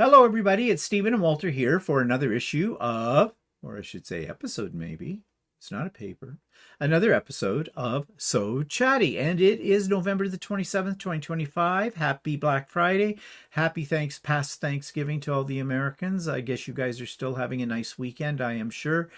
Hello, everybody. It's Stephen and Walter here for another issue of, or I should say episode maybe. It's not a paper. Another episode of So Chatty. And it is November the 27th, 2025. Happy Black Friday. Happy past Thanksgiving to all the Americans. I guess you guys are still having a nice weekend, I am sure.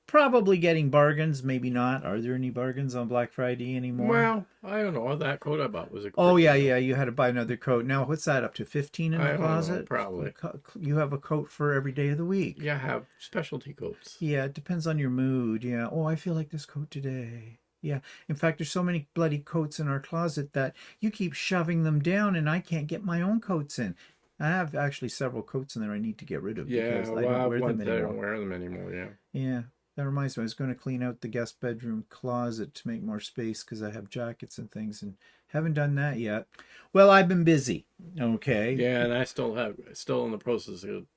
Probably getting bargains, maybe not. Are there any bargains on Black Friday anymore? Well, I don't know. That coat I bought was a Oh, great yeah, deal. yeah. You had to buy another coat. Now, what's that up to? 15 in the I don't know, closet? probably. You have a coat for every day of the week. Yeah, I have specialty coats. Yeah, it depends on your mood. Yeah. Oh, I feel like this coat today. Yeah. In fact, there's so many bloody coats in our closet that you keep shoving them down and I can't get my own coats in. I have actually several coats in there I need to get rid of Yeah, because I well, I don't have wear ones them that I anymore. don't wear them anymore, yeah. Yeah. That reminds me, I was going to clean out the guest bedroom closet to make more space because I have jackets and things and haven't done that yet. Well, I've been busy. Okay. Yeah, and I still in the process of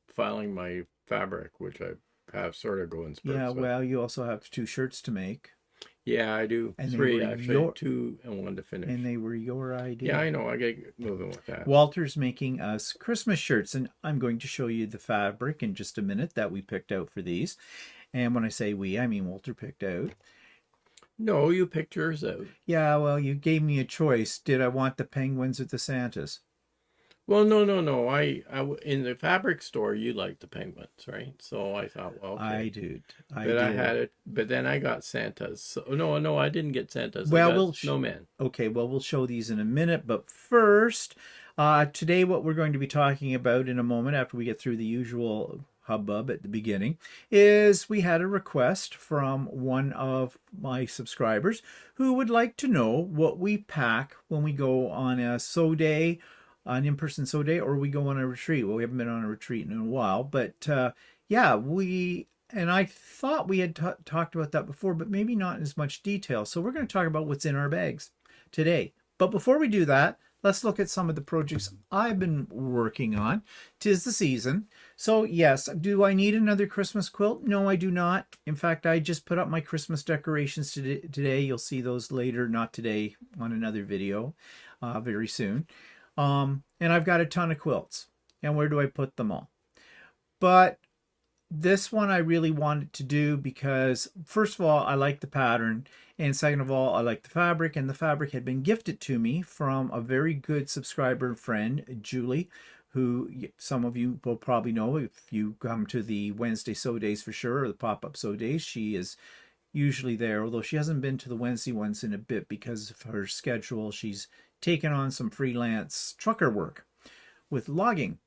filing my fabric, which I have sort of going spurts. Yeah, But well, you also have 2 shirts to make. yeah, I do. And they 3 were actually, 2 and 1 to finish. And they were your idea. Yeah, I know. I get moving with that. Walter's making us Christmas shirts, and I'm going to show you the fabric in just a minute that we picked out for these. And when I say we, I mean Walter picked out. No, you picked yours out. Yeah, well, you gave me a choice. Did I want the penguins or the Santas? Well, no. In the fabric store, you like the penguins, right? So I thought, well, okay. I did. But I had it. But then I got Santas. So, no, I didn't get Santas. Well, I got snowmen. Okay, well, we'll show these in a minute. But first, today what we're going to be talking about in a moment after we get through the usual hubbub at the beginning is we had a request from one of my subscribers who would like to know what we pack when we go on a sew day, an in-person sew day, or we go on a retreat. Well, we haven't been on a retreat in a while, but yeah, and I thought we had talked about that before, but maybe not in as much detail. So we're going to talk about what's in our bags today. But before we do that, let's look at some of the projects I've been working on. 'Tis the season. So yes, do I need another Christmas quilt? No, I do not. In fact, I just put up my Christmas decorations today. You'll see those later, not today, on another video very soon. And I've got a ton of quilts. And where do I put them all? But this one I really wanted to do because, first of all, I like the pattern. And second of all, I like the fabric. And the fabric had been gifted to me from a very good subscriber friend, Julie, who some of you will probably know if you come to the Wednesday sew days for sure, or the pop-up sew days. She is usually there, although she hasn't been to the Wednesday ones in a bit because of her schedule. She's taken on some freelance trucker work with logging.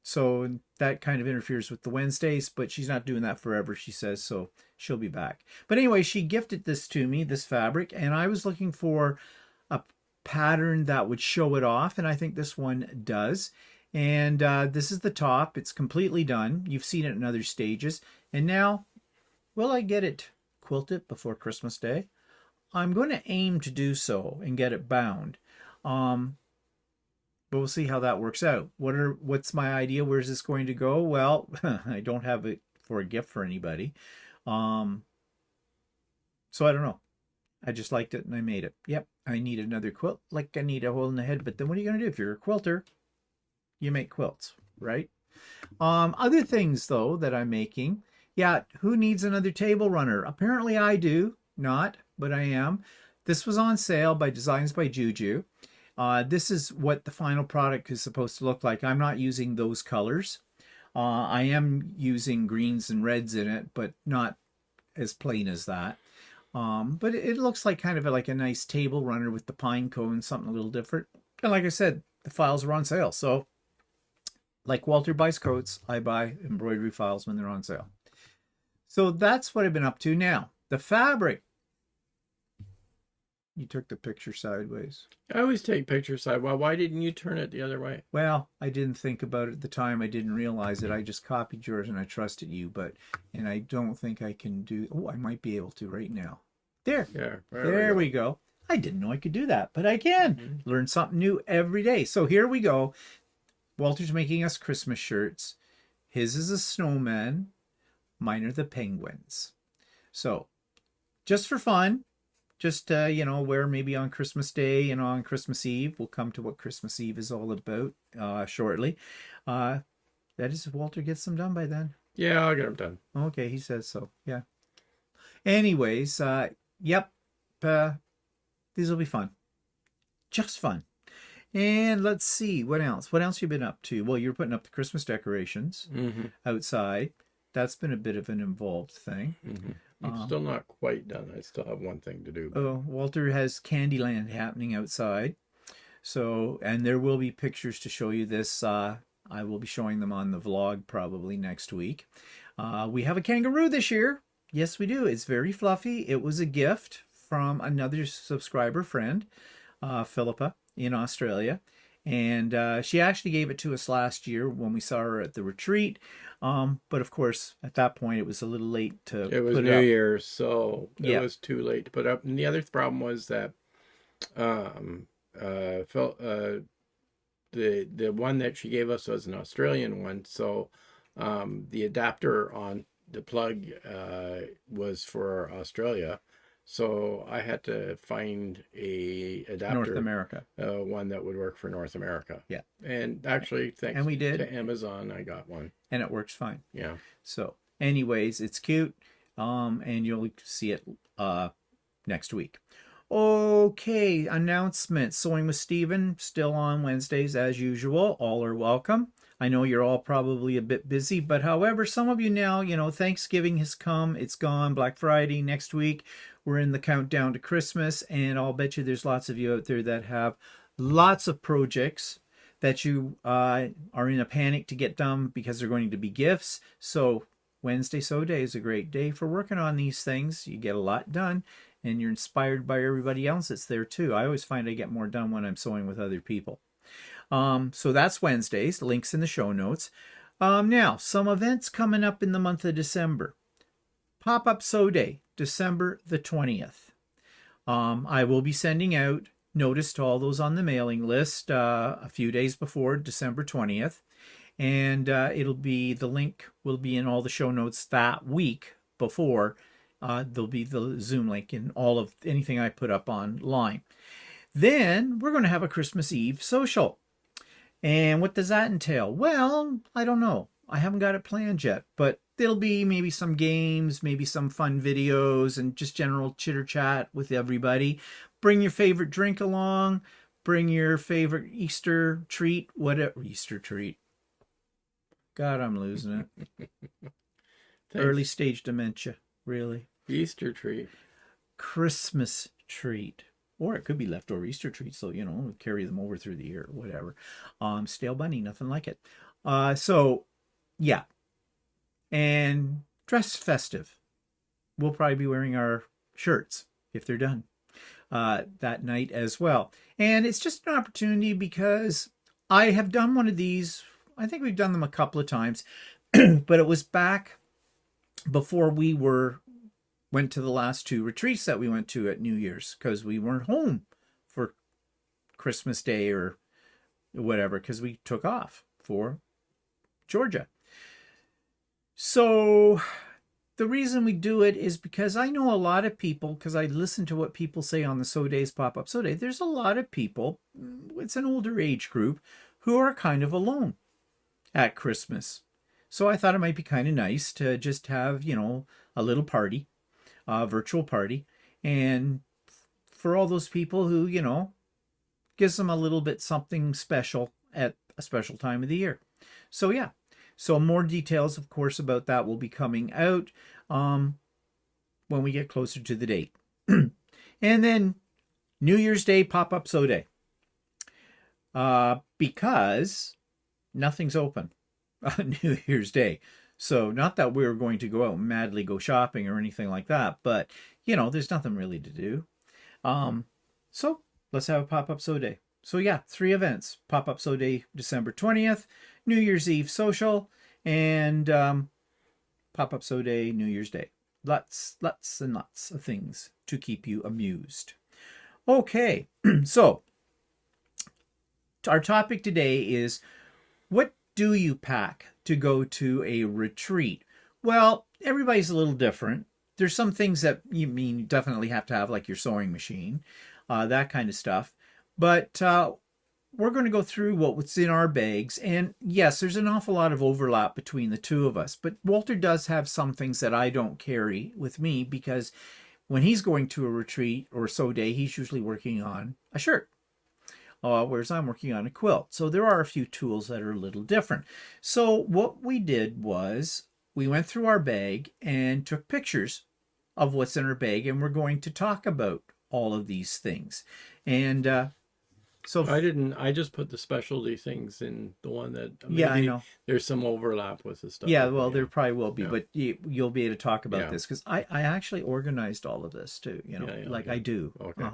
So that kind of interferes with the Wednesdays, but she's not doing that forever, she says, so she'll be back. But anyway, she gifted this to me, this fabric, and I was looking for a pattern that would show it off, and I think this one does. And this is the top. It's completely done. You've seen it in other stages. And now, will I get it quilted before Christmas Day? I'm going to aim to do so and get it bound. But we'll see how that works out. What's my idea? Where's this going to go? Well, I don't have it for a gift for anybody. So I don't know. I just liked it and I made it. Yep, I need another quilt like I need a hole in the head. But then what are you going to do? If you're a quilter, you make quilts, right? Other things, though, that I'm making. Yeah, who needs another table runner? Apparently I do. Not, but I am. This was on sale by Designs by Juju. This is what the final product is supposed to look like. I'm not using those colors. I am using greens and reds in it, but not as plain as that. But it looks like kind of like a nice table runner with the pine cone, something a little different. And like I said, the files are on sale. So like Walter buys coats, I buy embroidery files when they're on sale. So that's what I've been up to now. The fabric. You took the picture sideways. I always take pictures sideways. Well, why didn't you turn it the other way? Well, I didn't think about it at the time. I didn't realize it. I just copied yours and I trusted you, and I don't think I can do. Oh, I might be able to right now. There. Yeah. There we go. I didn't know I could do that, but I can. Learn something new every day. So here we go. Walter's making us Christmas shirts. His is a snowman. Mine are the penguins. So, just for fun, just wear maybe on Christmas Day and on Christmas Eve. We'll come to what Christmas Eve is all about shortly. That is if Walter gets them done by then. Yeah, I'll get them done. Okay, he says so. Yeah. Anyways, yep. These will be fun. Just fun. And let's see, what else? What else you been up to? Well, you're putting up the Christmas decorations outside. That's been a bit of an involved thing. I'm still not quite done. I still have one thing to do. Oh, Walter has Candyland happening outside. So, and there will be pictures to show you this. I will be showing them on the vlog probably next week. We have a kangaroo this year. Yes, we do. It's very fluffy. It was a gift from another subscriber friend, Philippa, in Australia. And she actually gave it to us last year when we saw her at the retreat. But of course, at that point, it was a little late to put it up. It was New Year's, so it was too late to put up. And the other problem was that the one that she gave us was an Australian one, so the adapter on the plug was for Australia. So I had to find a adapter, North America, one that would work for North America. Yeah, and actually, thanks we did. to Amazon, I got one, and it works fine. Yeah. So, anyways, it's cute, and you'll see it next week. Okay, announcements. Sewing with Stephen still on Wednesdays as usual. All are welcome. I know you're all probably a bit busy, but however, some of you now, Thanksgiving has come, it's gone, Black Friday next week. We're in the countdown to Christmas, and I'll bet you there's lots of you out there that have lots of projects that you are in a panic to get done because they're going to be gifts. So Wednesday Sew Day is a great day for working on these things. You get a lot done, and you're inspired by everybody else that's there too. I always find I get more done when I'm sewing with other people. So that's Wednesdays. Links in the show notes. Now, some events coming up in the month of December. Pop-Up Sew Day, December the 20th. I will be sending out notice to all those on the mailing list a few days before December 20th. And the link will be in all the show notes that week before. There'll be the Zoom link in all of anything I put up online. Then we're going to have a Christmas Eve social. And what does that entail? Well, I don't know. I haven't got it planned yet, but there'll be maybe some games, maybe some fun videos, and just general chitter chat with everybody. Bring your favorite drink along. Bring your favorite Easter treat. Whatever Easter treat. God, I'm losing it. Early stage dementia, really. Easter treat. Christmas treat. Or it could be leftover Easter treats, so, carry them over through the year or whatever. Stale bunny, nothing like it. So, yeah. And dress festive. We'll probably be wearing our shirts if they're done that night as well. And it's just an opportunity because I have done one of these. I think we've done them a couple of times, but it was back before we went to the last two retreats that we went to at New Year's, because we weren't home for Christmas Day or whatever, because we took off for Georgia. So the reason we do it is because I know a lot of people, because I listen to what people say on the Sew Days Pop-Up Sew Day, there's a lot of people, it's an older age group, who are kind of alone at Christmas. So I thought it might be kind of nice to just have, a little party. Virtual party, and for all those people who, gives them a little bit something special at a special time of the year. So yeah, so more details, of course, about that will be coming out when we get closer to the date. And then New Year's Day Pop-Up Sew Day, because nothing's open on New Year's Day. So not that we were going to go out and madly go shopping or anything like that, but, there's nothing really to do. So let's have a Pop-Up Sew Day. So yeah, 3 events. Pop-Up Sew Day, December 20th, New Year's Eve social, and Pop-Up Sew Day, New Year's Day. Lots and lots of things to keep you amused. Okay, so our topic today is, what do you pack to go to a retreat? Well, everybody's a little different. there's some things that you definitely have to have, like your sewing machine, that kind of stuff. But we're going to go through what's in our bags. And yes, there's an awful lot of overlap between the two of us. But Walter does have some things that I don't carry with me because when he's going to a retreat or sew day, he's usually working on a shirt. Whereas I'm working on a quilt. So there are a few tools that are a little different. So what we did was we went through our bag and took pictures of what's in our bag, and we're going to talk about all of these things. And so I just put the specialty things in the one that yeah, I maybe know. there's some overlap with the stuff. Yeah, well, there probably will be, Yeah. but you'll be able to talk about Yeah. this because I actually organized all of this too, like Okay. I do. Okay.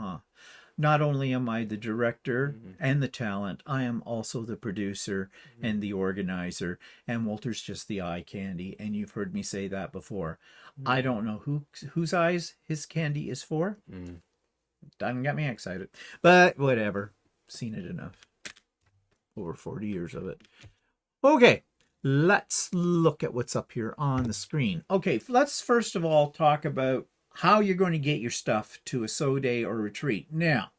Not only am I the director Mhm. and the talent, I am also the producer and the organizer, and Walter's just the eye candy, and you've heard me say that before. I don't know whose eyes his candy is for. Mm. Doesn't get me excited, but whatever. Seen it enough. Over 40 years of it. Okay, let's look at what's up here on the screen. Okay, let's first of all talk about how you're going to get your stuff to a sew day or retreat. Now,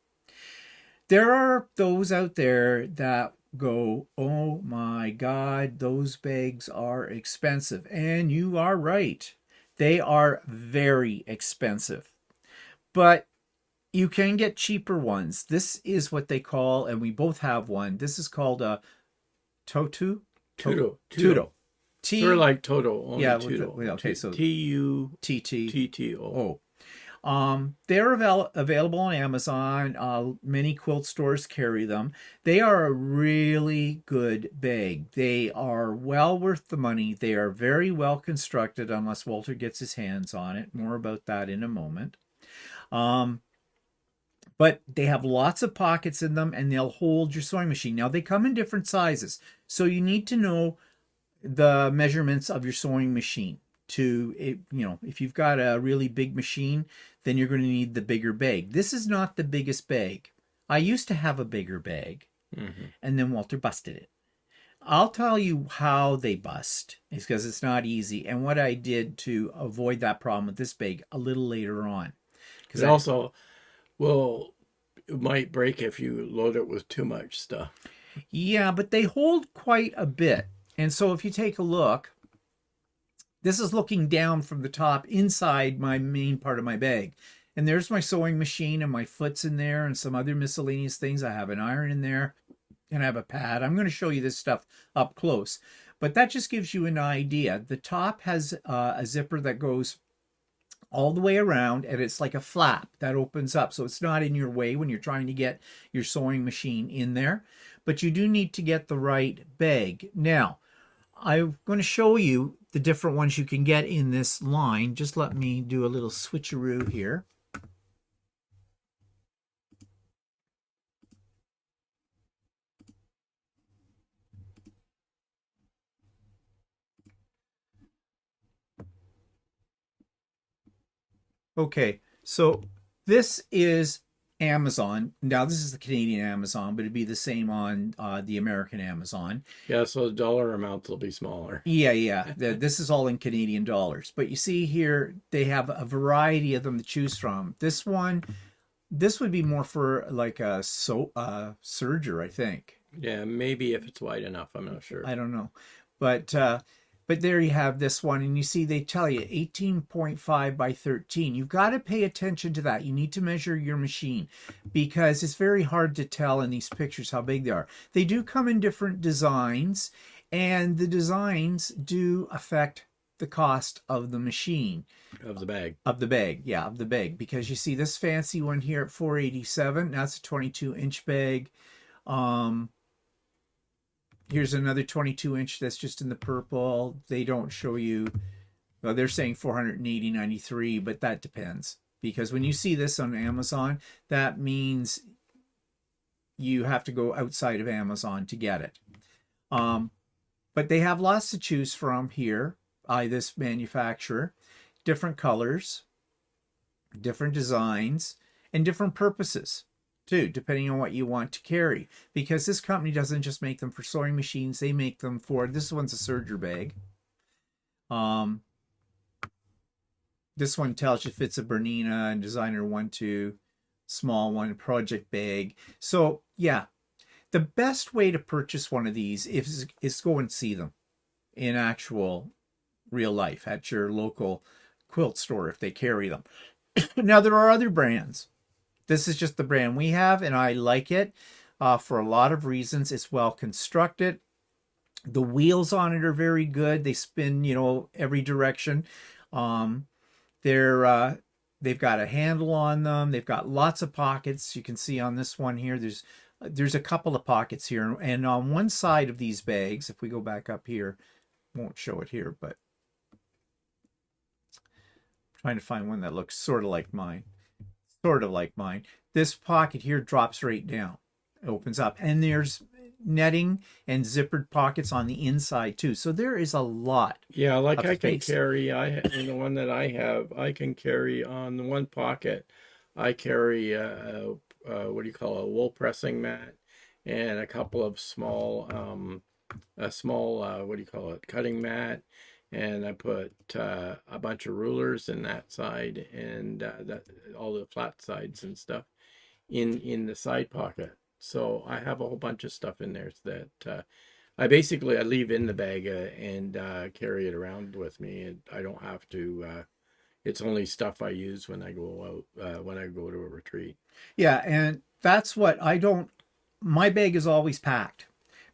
there are those out there that go, oh my God, those bags are expensive. And you are right. They are very expensive. But you can get cheaper ones. This is what they call, and we both have one. This is called a Totu. Tudo. T. Sort of like Toto, only Yeah. Tudo. Okay. So T-U-T-T-O. TTO. They're available on Amazon. Many quilt stores carry them. They are a really good bag. They are well worth the money. They are very well constructed, unless Walter gets his hands on it. More about that in a moment. But they have lots of pockets in them, and they'll hold your sewing machine. Now, they come in different sizes, so you need to know the measurements of your sewing machine. If you've got a really big machine, then you're going to need the bigger bag. This is not the biggest bag. I used to have a bigger bag, and then Walter busted it. I'll tell you how they bust. It's because it's not easy, and what I did to avoid that problem with this bag a little later on. Because also, well, it might break if you load it with too much stuff. Yeah, but they hold quite a bit. And so if you take a look, this is looking down from the top inside my main part of my bag. And there's my sewing machine, and my foot's in there, and some other miscellaneous things. I have an iron in there, and I have a pad. I'm going to show you this stuff up close. But that just gives you an idea. The top has a zipper that goes all the way around, and it's like a flap that opens up, so it's not in your way when you're trying to get your sewing machine in there. But you do need to get the right bag. Now, I'm going to show you the different ones you can get in this line. Just let me do a little switcheroo here. Okay, so this is Amazon. Now, this is the Canadian Amazon, but it'd be the same on the American Amazon. Yeah, so the dollar amounts will be smaller. Yeah. This is all in Canadian dollars. But you see here, they have a variety of them to choose from. This would be more for like a serger, I think. Yeah, maybe if it's wide enough. I'm not sure. I don't know. But there you have this one, and you see they tell you 18.5 by 13. You've got to pay attention to that. You need to measure your machine because it's very hard to tell in these pictures how big they are. They do come in different designs, and the designs do affect the cost of the machine. Of the bag. Of the bag. Because you see this fancy one here at $487. That's a 22-inch bag. Here's another 22-inch that's just in the purple. They don't show you. Well, they're saying $480.93, but that depends. Because when you see this on Amazon, that means you have to go outside of Amazon to get it. But they have lots to choose from here by this manufacturer. Different colors, different designs, and different purposes too, depending on what you want to carry. Because this company doesn't just make them for sewing machines, they make them for, this one's a serger bag. This one tells you if it's a Bernina and designer 1-2, small one, project bag. So yeah, the best way to purchase one of these is go and see them in actual real life at your local quilt store if they carry them. Now there are other brands. This is just the brand we have, and I like it for a lot of reasons. It's well constructed. The wheels on it are very good. They spin, every direction. Um, they've got a handle on them. They've got lots of pockets. You can see on this one here, there's a couple of pockets here, and on one side of these bags, if we go back up here, won't show it here, but I'm trying to find one that looks sort of like mine. Sort of like mine. This pocket here drops right down. It opens up, and there's netting and zippered pockets on the inside too. So there is a lot. Yeah, like of I can space. carry, in the one that I have, I can carry on the one pocket, I carry what do you call it, a wool pressing mat and a couple of small, a small, what do you call it, cutting mat. And I put a bunch of rulers in that side and that all the flat sides and stuff in the side pocket. So I have a whole bunch of stuff in there that I leave in the bag and carry it around with me. And I don't have to. It's only stuff I use when I go out when I go to a retreat. Yeah, and that's what I don't. My bag is always packed,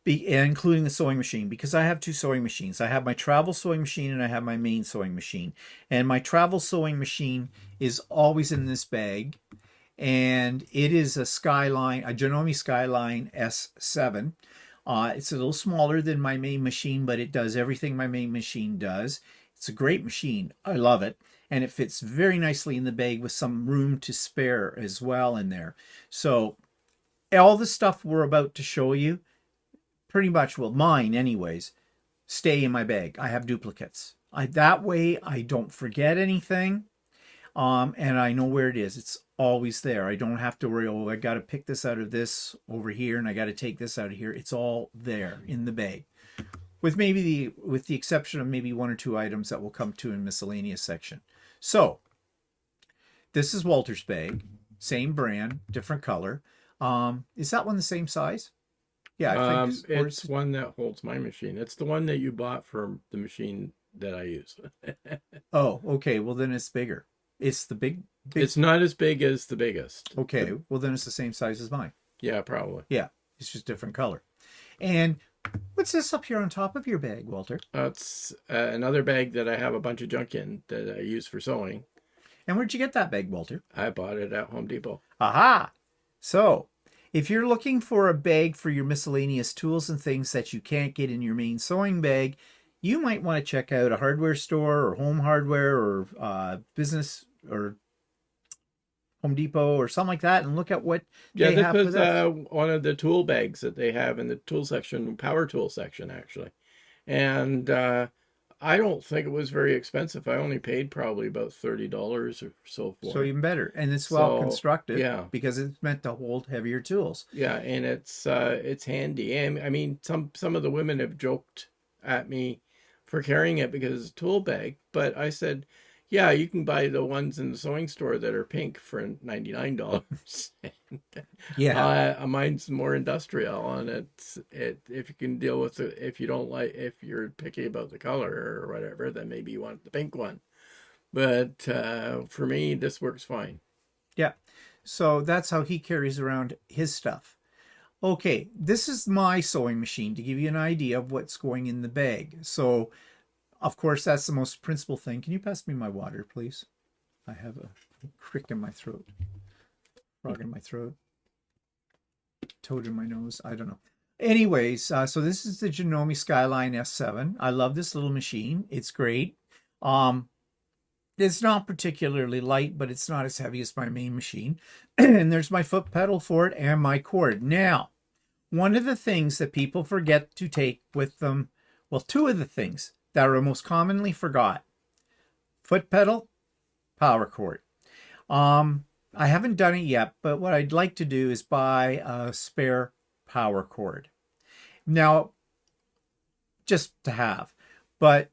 including the sewing machine, because I have two sewing machines. I have my travel sewing machine and I have my main sewing machine. And my travel sewing machine is always in this bag, and it is a Janome Skyline S7. It's a little smaller than my main machine, but it does everything my main machine does. It's a great machine. I love it. And it fits very nicely in the bag with some room to spare as well in there. So all the stuff we're about to show you, pretty much, well, mine anyways, stay in my bag. I have duplicates. That way I don't forget anything. And I know where it is. It's always there. I don't have to worry, I got to pick this out of this over here and I got to take this out of here. It's all there in the bag. With the exception of maybe one or two items that we'll come to in miscellaneous section. So this is Walter's bag, same brand, different color. Is that one the same size? Yeah, I think It's one that holds my machine. It's the one that you bought for the machine that I use. Oh, okay. Well, then it's bigger. It's the big. It's not as big as the biggest. Okay. Well, then it's the same size as mine. Yeah, probably. Yeah, it's just different color. And what's this up here on top of your bag, Walter? It's another bag that I have a bunch of junk in that I use for sewing. And where'd you get that bag, Walter? I bought it at Home Depot. Aha! So, if you're looking for a bag for your miscellaneous tools and things that you can't get in your main sewing bag, you might want to check out a hardware store or home hardware or business or Home Depot or something like that and look at what Yeah, they this have was for this. one of the tool bags that they have in the tool section, power tool section, actually. And I don't think it was very expensive. I only paid probably about $30 or so for So it. even better. And it's well So, constructed yeah. because it's meant to hold heavier tools. Yeah, and it's handy. And I mean, some of the women have joked at me for carrying it because it's a tool bag, but I said, yeah, you can buy the ones in the sewing store that are pink for $99. Yeah. Mine's more industrial, and if you can deal with it, if you don't like, if you're picky about the color or whatever, then maybe you want the pink one. But for me, this works fine. Yeah. So that's how he carries around his stuff. Okay, this is my sewing machine to give you an idea of what's going in the bag. So, of course, that's the most principal thing. Can you pass me my water, please? I have a crick in my throat, frog in my throat, toad in my nose. I don't know. Anyways, so this is the Janome Skyline S7. I love this little machine. It's great. It's not particularly light, but it's not as heavy as my main machine. And there's my foot pedal for it and my cord. Now, one of the things that people forget to take with them, well, two of the things that are most commonly forgot: foot pedal, power cord. I haven't done it yet, but what I'd like to do is buy a spare power cord. Now, just to have, but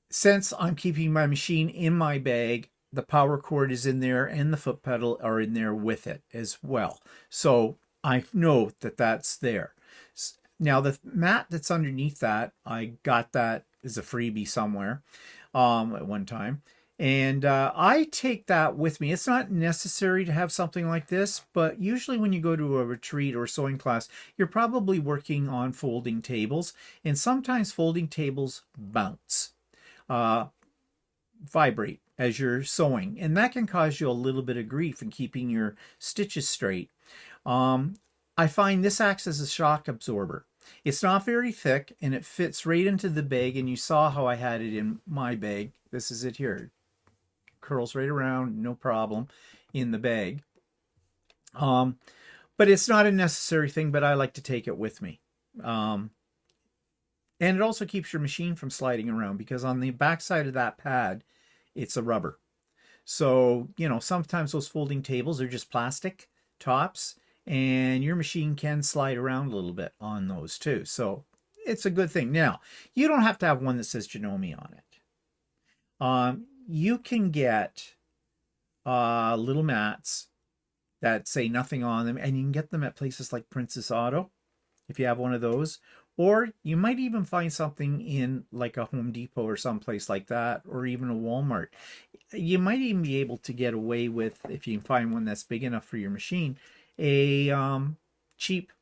since I'm keeping my machine in my bag, the power cord is in there and the foot pedal are in there with it as well. So I know that that's there. Now the mat that's underneath that, I got that as a freebie somewhere at one time. And I take that with me. It's not necessary to have something like this, but usually when you go to a retreat or sewing class, you're probably working on folding tables. And sometimes folding tables bounce, vibrate as you're sewing. And that can cause you a little bit of grief in keeping your stitches straight. I find this acts as a shock absorber. It's not very thick and it fits right into the bag, and you saw how I had it in my bag. This is it here. Curls right around, no problem in the bag. But it's not a necessary thing, but I like to take it with me. And it also keeps your machine from sliding around, because on the back side of that pad, it's a rubber. So, you know, sometimes those folding tables are just plastic tops, and your machine can slide around a little bit on those too. So it's a good thing. Now, you don't have to have one that says Janome on it. You can get little mats that say nothing on them, and you can get them at places like Princess Auto if you have one of those. Or you might even find something in like a Home Depot or someplace like that, or even a Walmart. You might even be able to get away with, if you can find one that's big enough for your machine, a cheap,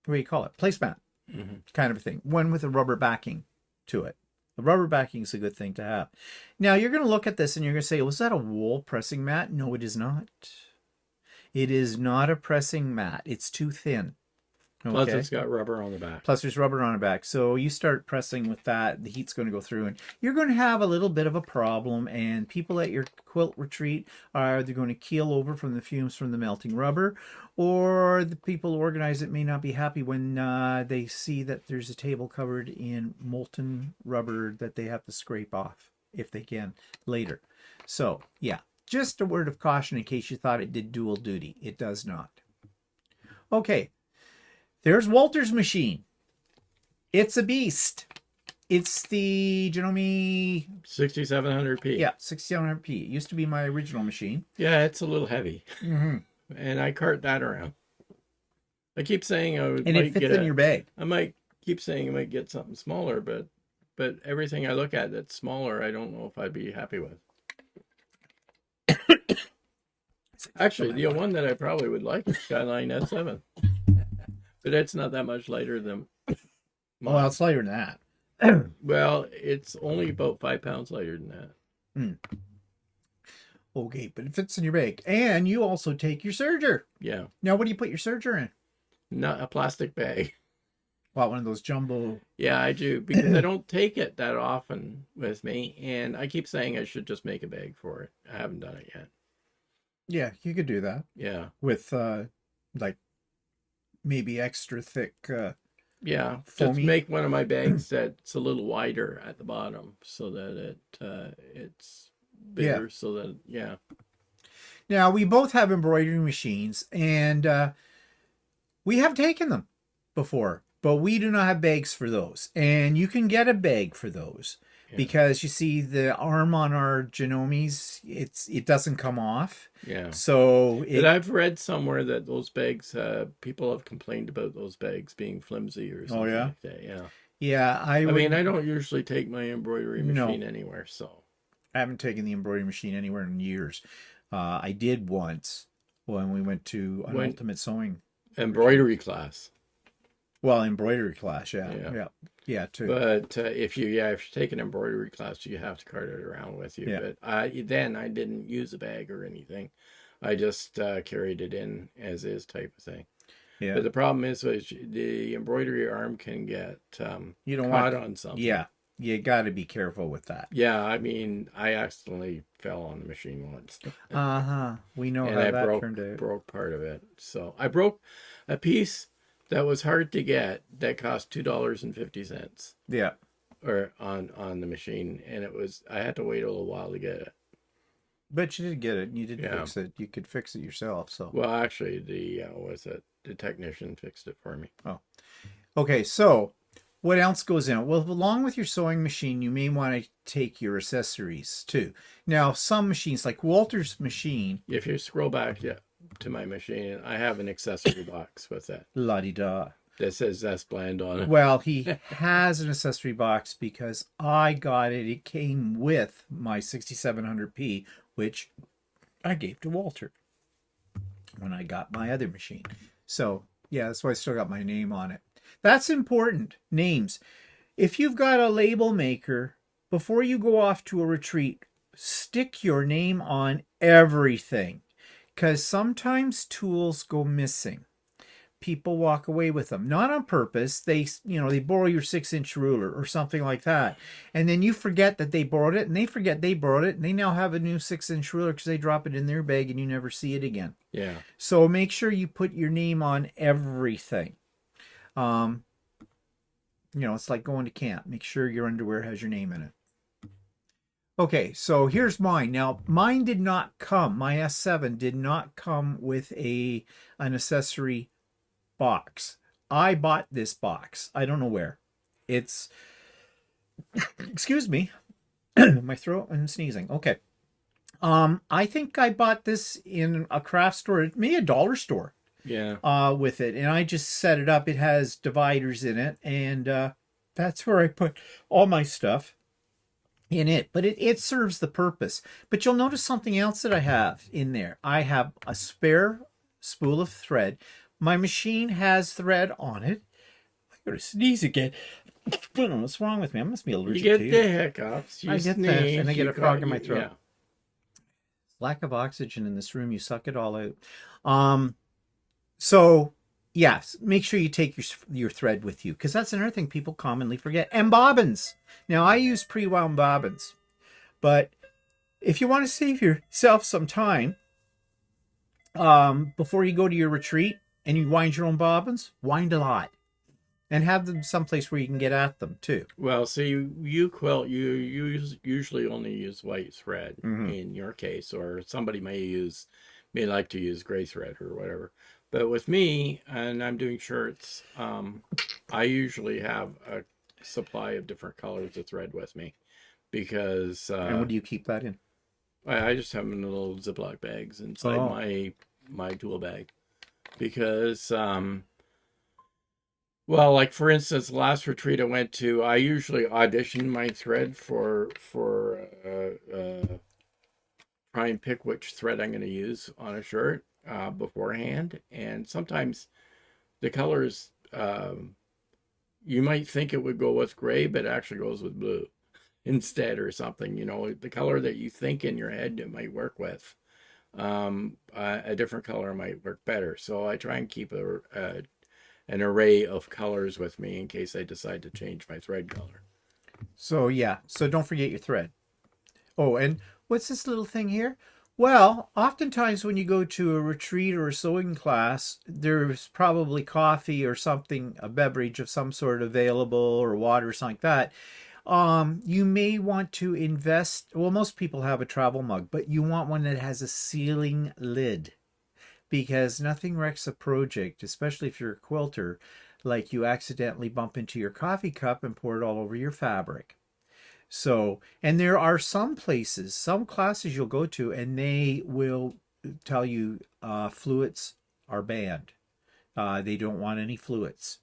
what do you call it, placemat kind of a thing. One with a rubber backing to it. The rubber backing is a good thing to have. Now you're going to look at this and you're going to say, was that a wool pressing mat? No, it is not. It is not a pressing mat. It's too thin. Okay. Plus, it's got rubber on the back. Plus, there's rubber on the back. So you start pressing with that, the heat's going to go through, and you're going to have a little bit of a problem. And people at your quilt retreat are either going to keel over from the fumes from the melting rubber, or the people who organize it may not be happy when they see that there's a table covered in molten rubber that they have to scrape off, if they can, later. So, yeah, just a word of caution in case you thought it did dual duty. It does not. Okay. There's Walter's machine. It's a beast. It's the Janome 6700P. Yeah, 6700P. It used to be my original machine. Yeah, it's a little heavy. Mm-hmm. And I cart that around. I keep saying And it fits in your bag. I might keep saying I might get something smaller, but everything I look at that's smaller, I don't know if I'd be happy with. Actually, the one that I probably would like is Skyline S7. But it's not that much lighter than mine. Well, it's lighter than that. Well, it's only about 5 pounds lighter than that. Okay, but it fits in your bag. And you also take your serger. Yeah. Now, what do you put your serger in? Not a plastic bag. Well, one of those jumbo... Yeah, I do, because I don't take it that often with me, and I keep saying I should just make a bag for it. I haven't done it yet. Yeah, you could do that. Yeah. With, like, maybe extra thick... yeah, foamy. just make one of my bags that's a little wider at the bottom so that it's bigger. Yeah. So that, yeah. Now, we both have embroidery machines, and we have taken them before, but we do not have bags for those. And you can get a bag for those, because you see the arm on our Janomes, it doesn't come off. Yeah. So But I've read somewhere that those bags, people have complained about those bags being flimsy or something like that. Yeah. Yeah, I mean, I don't usually take my embroidery machine anywhere, so. I haven't taken the embroidery machine anywhere in years. I did once when we went to an ultimate sewing embroidery class. Well, embroidery class, yeah, too. But if you take an embroidery class, you have to cart it around with you. Yeah. But then I didn't use a bag or anything. I just carried it in as is type of thing. Yeah. But the problem is the embroidery arm can get you don't caught want on something. Yeah, you got to be careful with that. Yeah, I mean, I accidentally fell on the machine once. We know and how I that turned out. broke part of it. So I broke a piece that was hard to get that cost $2.50. Yeah. Or on the machine, and I had to wait a little while to get it. But you did get it, and you did fix it. You could fix it yourself. So. Well, actually, the technician fixed it for me. Oh. Okay, so What else goes in it? Well, along with your sewing machine, you may want to take your accessories too. Now, some machines, like Walter's machine, If you scroll back, yeah, to my machine, I have an accessory box with it la-di-da. that says Zest Blend on it. Well, he has an accessory box because I got it. It came with my 6700P, which I gave to Walter when I got my other machine. So, yeah, that's why I still got my name on it. That's important. Names. If you've got a label maker, before you go off to a retreat, stick your name on everything, because sometimes tools go missing. People walk away with them, not on purpose. They borrow your 6-inch ruler or something like that, and then you forget that they borrowed it, and they forget they borrowed it, and they now have a new 6-inch ruler because they drop it in their bag and you never see it again. Yeah. So make sure you put your name on everything. It's like going to camp. Make sure your underwear has your name in it. Okay, so here's mine. Now, mine did not come. My S7 did not come with an accessory box. I bought this box. I don't know where. It's, excuse me, my throat, I'm sneezing. Okay. I think I bought this in a craft store, maybe a dollar store. Yeah. With it, and I just set it up. It has dividers in it, and that's where I put all my stuff in it. But it serves the purpose. But you'll notice something else that I have in there. I have a spare spool of thread. My machine has thread on it. I'm going to sneeze again. I don't know what's wrong with me. I must be allergic You to get you. the hiccups. You I get sneeze, that, and I get a frog in my throat. Yeah. Lack of oxygen in this room. You suck it all out. So, yes, make sure you take your thread with you, because that's another thing people commonly forget. And bobbins. Now, I use pre-wound bobbins, but if you want to save yourself some time, before you go to your retreat and you wind your own bobbins, wind a lot. And have them someplace where you can get at them, too. Well, see, you quilt, you usually only use white thread in your case, or somebody may like to use gray thread or whatever. But with me, and I'm doing shirts, I usually have a supply of different colors of thread with me, because and what do you keep that in? I just have them in little Ziploc bags inside my tool bag, because well, like for instance, the last retreat I went to, I usually audition my thread for try and pick which thread I'm going to use on a shirt beforehand, and sometimes the colors you might think it would go with gray, but it actually goes with blue instead or something. The color that you think in your head it might work with, a different color might work better. So I try and keep an array of colors with me in case I decide to change my thread color. So, yeah. So don't forget your thread. Oh, and what's this little thing here? Well, oftentimes when you go to a retreat or a sewing class, there's probably coffee or something, a beverage of some sort available, or water or something like that. You may want to invest, well, most people have a travel mug, but you want one that has a sealing lid, because nothing wrecks a project, especially if you're a quilter, like you accidentally bump into your coffee cup and pour it all over your fabric. So, and there are some places, some classes you'll go to, and they will tell you fluids are banned. They don't want any fluids,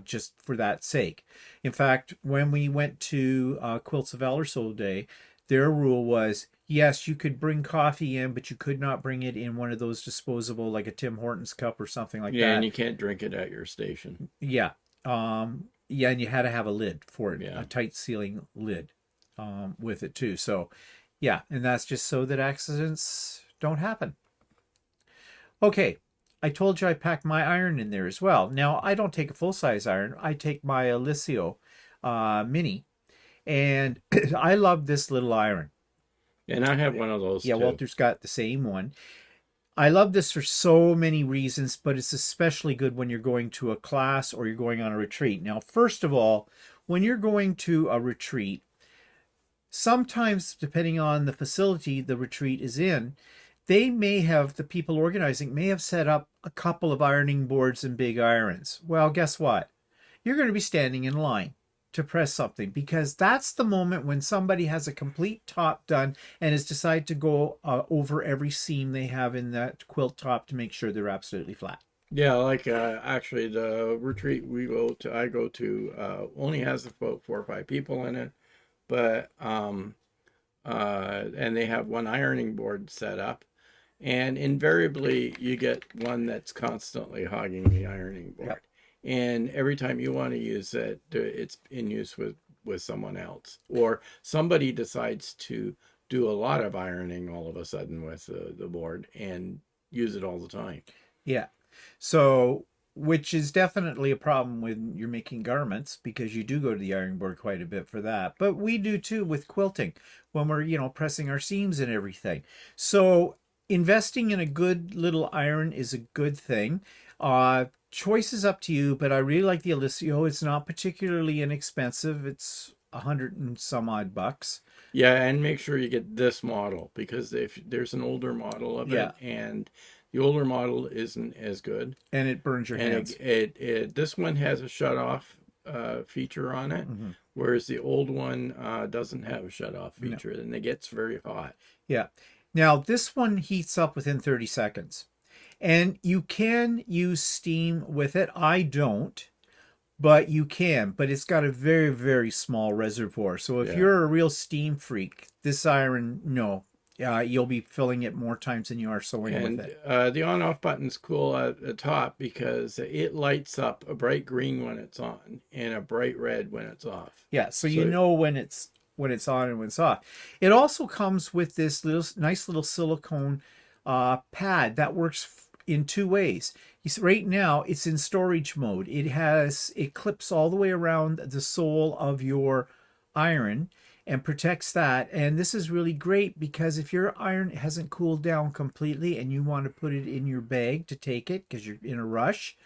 just for that sake. In fact, when we went to Quilts of Ellersole Day, their rule was, yes, you could bring coffee in, but you could not bring it in one of those disposable, like a Tim Hortons cup or something like that. Yeah, and you can't drink it at your station. Yeah. Yeah, and you had to have a lid for it, Yeah. a tight sealing lid with it too. So, yeah, and that's just so that accidents don't happen. Okay, I told you I packed my iron in there as well. Now, I don't take a full-size iron. I take my Alicio Mini, and I love this little iron. And I have one of those Yeah, too. Walter's got the same one. I love this for so many reasons, but it's especially good when you're going to a class or you're going on a retreat. Now, first of all, when you're going to a retreat, sometimes, depending on the facility the retreat is in, the people organizing may have set up a couple of ironing boards and big irons. Well, guess what? You're going to be standing in line. to press something, because that's the moment when somebody has a complete top done and has decided to go over every seam they have in that quilt top to make sure they're absolutely flat. Yeah, like actually the retreat I go to only has about 4 or 5 people in it, but and they have one ironing board set up, and invariably you get one that's constantly hogging the ironing board. Yep. And every time you want to use it, it's in use with someone else, or somebody decides to do a lot of ironing all of a sudden with the board and use it all the time. Yeah. So, which is definitely a problem when you're making garments, because you do go to the ironing board quite a bit for that. But we do too with quilting when we're, pressing our seams and everything. So, investing in a good little iron is a good thing. Choice is up to you, but I really like the Alicio. It's not particularly inexpensive. It's 100 and some odd bucks. Yeah, and make sure you get this model, because if there's an older model of Yeah. it, and the older model isn't as good, And it burns your and hands. this one has a shut off feature on it, Mhm. whereas the old one doesn't have a shut off No. feature, and it gets very hot. Yeah. Now, this one heats up within 30 seconds. And you can use steam with it. I don't, but you can. But it's got a very, very small reservoir. So if Yeah. you're a real steam freak, this iron, no. You'll be filling it more times than you are sewing And with it. the on-off button's cool at the top because it lights up a bright green when it's on and a bright red when it's off. Yeah, so you know when it's on and when it's off. It also comes with this nice little silicone pad that works in two ways. You see, right now it's in storage mode. It clips all the way around the sole of your iron and protects that. And this is really great because if your iron hasn't cooled down completely and you want to put it in your bag to take it because you're in a rush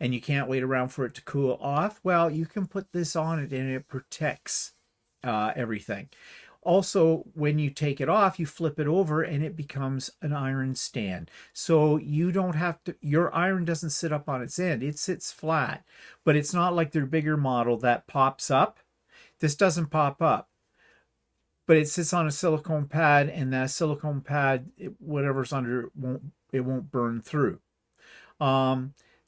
and you can't wait around for it to cool off, well, you can put this on it and it protects everything. Also, when you take it off, you flip it over and it becomes an iron stand. So you don't have to, your iron doesn't sit up on its end. It sits flat, but it's not like their bigger model that pops up. This doesn't pop up, but it sits on a silicone pad, and that silicone pad, whatever's under it won't burn through.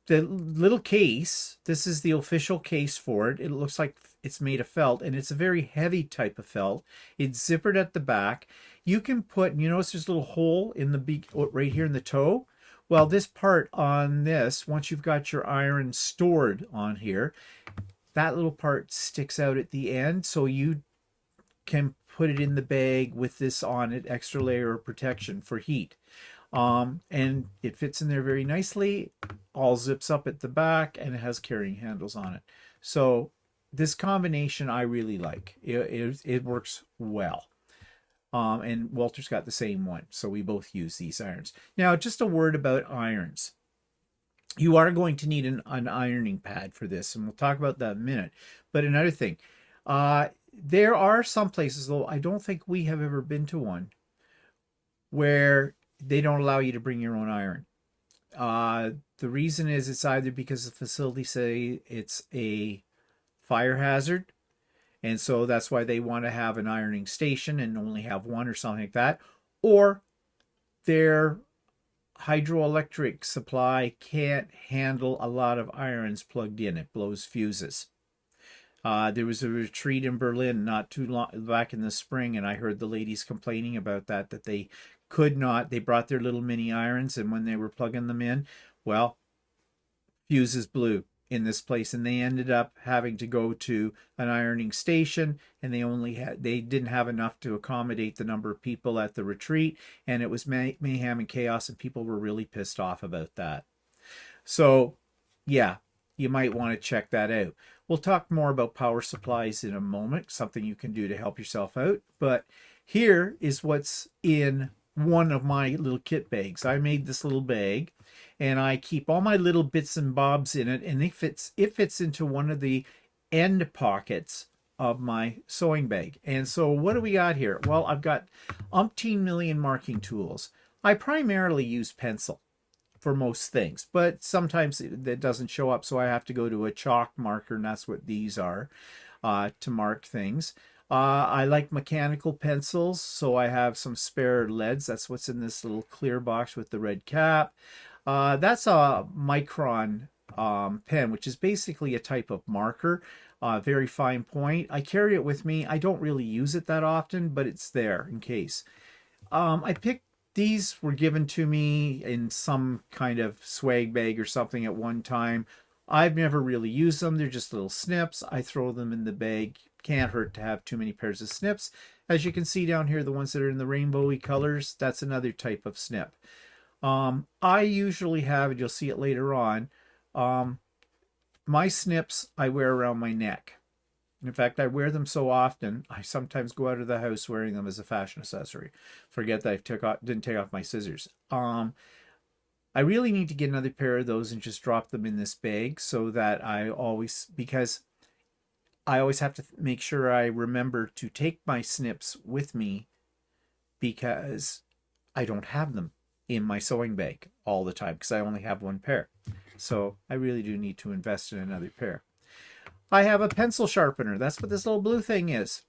The little case, this is the official case for it. It looks like it's made of felt, and it's a very heavy type of felt. It's zippered at the back. You can put, you notice there's a little hole in the right here in the toe. Well, this part on this, once you've got your iron stored on here, that little part sticks out at the end, so you can put it in the bag with this on it, extra layer of protection for heat. And it fits in there very nicely, all zips up at the back, and it has carrying handles on it. So this combination I really like. It works well. And Walter's got the same one, so we both use these irons. Now, just a word about irons. You are going to need an ironing pad for this, and we'll talk about that in a minute. But another thing, there are some places, though I don't think we have ever been to one, where they don't allow you to bring your own iron. The reason is it's either because the facility say it's a fire hazard, and so that's why they want to have an ironing station and only have one or something like that, or their hydroelectric supply can't handle a lot of irons plugged in. It blows fuses. There was a retreat in Berlin not too long back in the spring, and I heard the ladies complaining about that they could not. They brought their little mini irons, and when they were plugging them in, well, fuses blew in this place, and they ended up having to go to an ironing station, and they didn't have enough to accommodate the number of people at the retreat, and it was mayhem and chaos, and people were really pissed off about that. So, yeah, you might want to check that out. We'll talk more about power supplies in a moment, something you can do to help yourself out. But here is what's in one of my little kit bags. I made this little bag, and I keep all my little bits and bobs in it, and it fits into one of the end pockets of my sewing bag. And so what do we got here? Well, I've got umpteen million marking tools. I primarily use pencil for most things, but sometimes that doesn't show up, so I have to go to a chalk marker, and that's what these are. to mark things. I like mechanical pencils, so I have some spare leads. That's what's in this little clear box with the red cap. That's a micron pen, which is basically a type of marker, very fine point. I carry it with me. I don't really use it that often, but it's there in case. I picked these were given to me in some kind of swag bag or something at one time. I've never really used them. They're just little snips. I throw them in the bag. Can't hurt to have too many pairs of snips. As you can see down here, the ones that are in the rainbowy colors, that's another type of snip. I usually have, and you'll see it later on, my snips I wear around my neck. In fact, I wear them so often, I sometimes go out of the house wearing them as a fashion accessory. Forget that I didn't take off my scissors. I really need to get another pair of those and just drop them in this bag so that because I always have to make sure I remember to take my snips with me because I don't have them in my sewing bag all the time because I only have one pair. So I really do need to invest in another pair. I have a pencil sharpener. That's what this little blue thing is.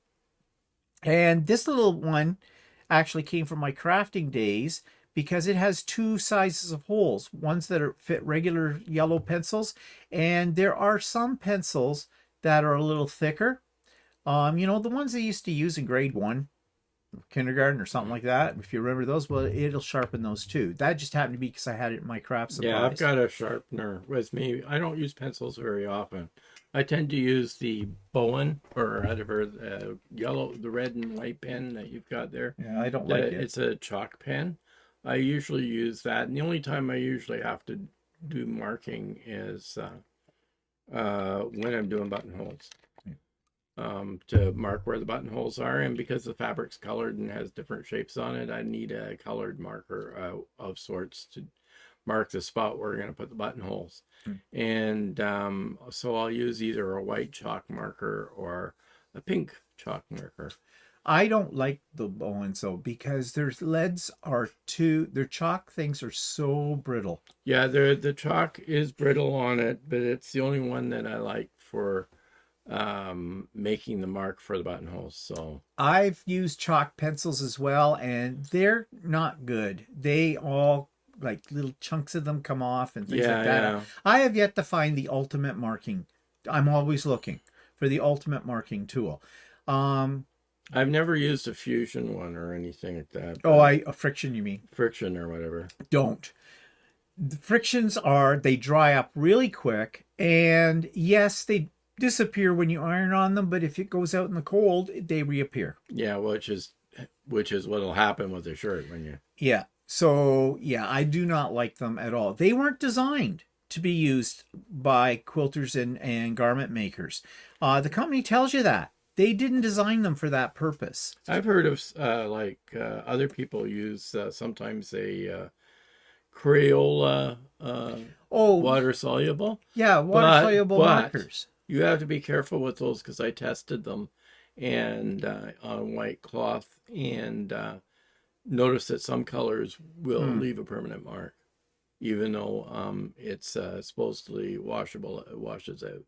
And this little one actually came from my crafting days because it has two sizes of holes. Ones that fit regular yellow pencils, and there are some pencils that are a little thicker. You know, the ones they used to use in grade 1, kindergarten or something like that. If you remember those, well, it'll sharpen those too. That just happened to be because I had it in my craft supplies. Yeah, I've got a sharpener with me. I don't use pencils very often. I tend to use the Bowen or whatever, the red and white pen that you've got there. Yeah, I don't like it. It's a chalk pen. I usually use that, and the only time I usually have to do marking is when I'm doing buttonholes. To mark where the buttonholes are, and because the fabric's colored and has different shapes on it, I need a colored marker of sorts to mark the spot where we're going to put the buttonholes. And so I'll use either a white chalk marker or a pink chalk marker. I don't like the Bowens though because their leads are their chalk things are so brittle. Yeah, the chalk is brittle on it, but it's the only one that I like for making the mark for the buttonholes. So I've used chalk pencils as well, and they're not good. They all, like, little chunks of them come off and things like that. Yeah. I have yet to find the ultimate marking. I'm always looking for the ultimate marking tool. I've never used a fusion one or anything like that. A friction, you mean? Friction or whatever. Don't. The frictions they dry up really quick, and yes, they disappear when you iron on them, but if it goes out in the cold, they reappear. Yeah, which is what'll happen with the shirt when you... Yeah. So, yeah, I do not like them at all. They weren't designed to be used by quilters and garment makers. The company tells you that. They didn't design them for that purpose. I've heard of other people use sometimes a Crayola water soluble. Yeah, water soluble markers. You have to be careful with those because I tested them and on white cloth and noticed that some colors will leave a permanent mark, even though it's supposedly washable. It washes out.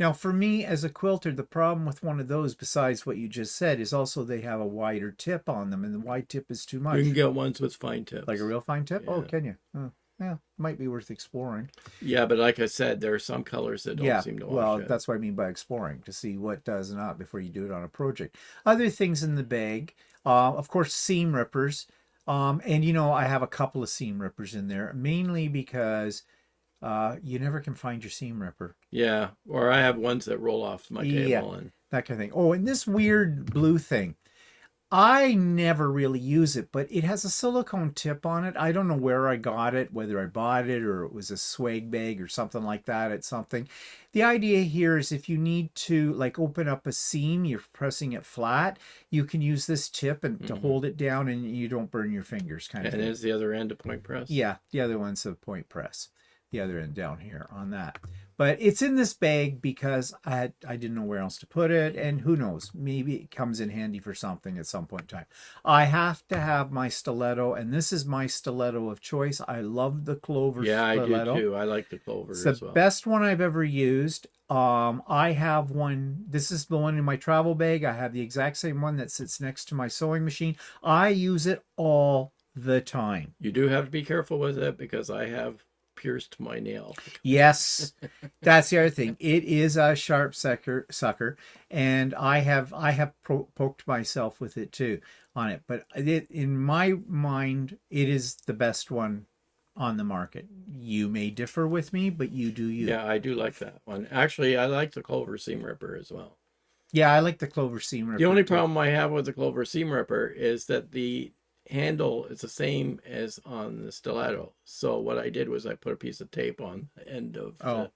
Now, for me as a quilter, the problem with one of those, besides what you just said, is also they have a wider tip on them, and the wide tip is too much. You can get ones with fine tips. Like a real fine tip? Yeah. Oh, can you? Oh, yeah, might be worth exploring. Yeah, but like I said, there are some colors that don't seem to wash out. That's what I mean by exploring, to see what does and not before you do it on a project. Other things in the bag, of course, seam rippers. And, you know, I have a couple of seam rippers in there, mainly because... you never can find your seam ripper. Yeah, or I have ones that roll off my table and that kind of thing. Oh, and this weird blue thing, I never really use it, but it has a silicone tip on it. I don't know where I got it, whether I bought it or it was a swag bag or something like that at something. The idea here is if you need to, like, open up a seam, you're pressing it flat, you can use this tip and to hold it down and you don't burn your fingers kind of thing. And is the other end a point press? Yeah, the other one's a point press. The other end down here on that. But it's in this bag because I didn't know where else to put it, and who knows, maybe it comes in handy for something at some point in time. I have to have my stiletto, and this is my stiletto of choice. I love the Clover Yeah, I do stiletto. too. I like the It's Clover the as well. best one I've ever used. I have one. This is the one in my travel bag. I have the exact same one that sits next to my sewing machine. I use it all the time. You do have to be careful with it because I have pierced my nail. Yes, that's the other thing. It is a sharp sucker, and I have poked myself with it too on it. But in my mind, it is the best one on the market. You may differ with me, but you do you. Yeah, I do like that one. Actually, I like the Clover Seam Ripper as well. Yeah, I like the Clover Seam Ripper The only too. problem I have with the Clover Seam Ripper is that the handle is the same as on the stiletto. So what I did was I put a piece of tape on the end of Oh,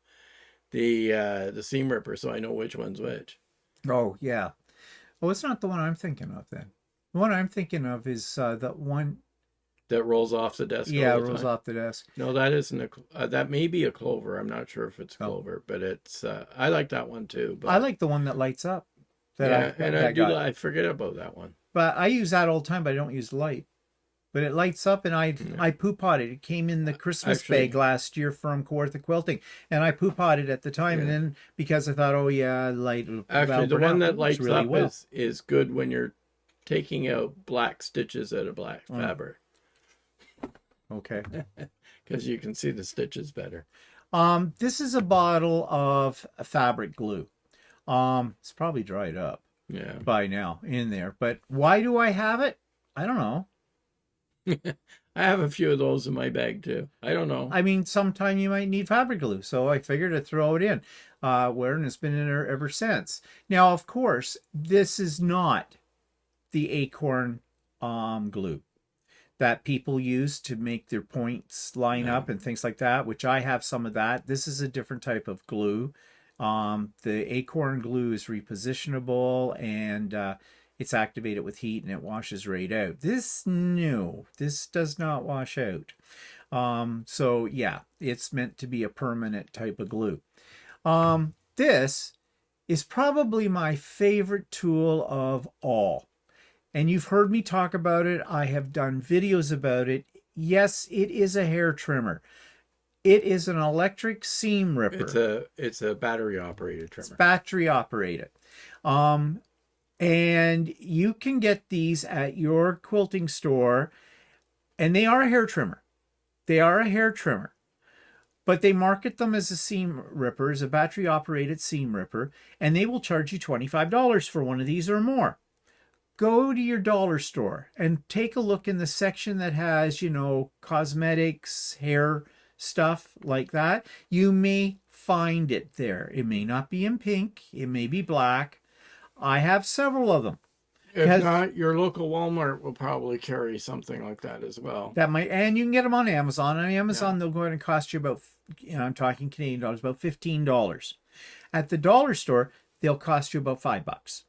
the seam ripper so I know which one's which. oh yeah. Oh, it's not the one I'm thinking of then. The one I'm thinking of is the one. That rolls off the desk Yeah, all the rolls time. off the desk. No, that isn't that may be a Clover. I'm not sure if it's Oh, Clover, but it's I like that one too. I But like the one that lights up. That yeah, and I got. I forget about that one. But I use that all the time, but I don't use light. But it lights up, and I Yeah. poo potted. It came in the Christmas bag Actually, last year from Kawartha Quilting, and I poo potted at the time. And yeah. then because I thought, oh yeah, light Actually, will the burn one out. that It works lights really up well. is good when you're taking out black stitches out of black Oh, fabric okay. because you can see the stitches better. This is a bottle of fabric glue. It's probably dried up Yeah. by now in there. But why do I have it? I don't know. I have a few of those in my bag too. I don't know. I mean, sometime you might need fabric glue, so I figured I'd throw it in. Where and it's been in there ever since. Now, of course, this is not the acorn glue that people use to make their points line No. up and things like that, which I have some of that. This is a different type of glue. The acorn glue is repositionable, and it's activated with heat, and it washes right out. This does not wash out. So yeah, it's meant to be a permanent type of glue. This is probably my favorite tool of all. And you've heard me talk about it. I have done videos about it. Yes, it is a hair trimmer. It is an electric seam ripper. It's a battery operated It's trimmer. battery operated. And you can get these at your quilting store, and they are a hair trimmer. They are a hair trimmer, but they market them as a seam ripper, as a battery operated seam ripper, and they will charge you $25 for one of these or more. Go to your dollar store and take a look in the section that has, cosmetics, hair stuff like that. You may find it there. It may not be in pink, it may be black. I have several of them. If not, your local Walmart will probably carry something like that as well. And you can get them on Amazon. On Amazon, they'll go ahead and cost you about, I'm talking Canadian dollars, about $15. At the dollar store, they'll cost you about $5.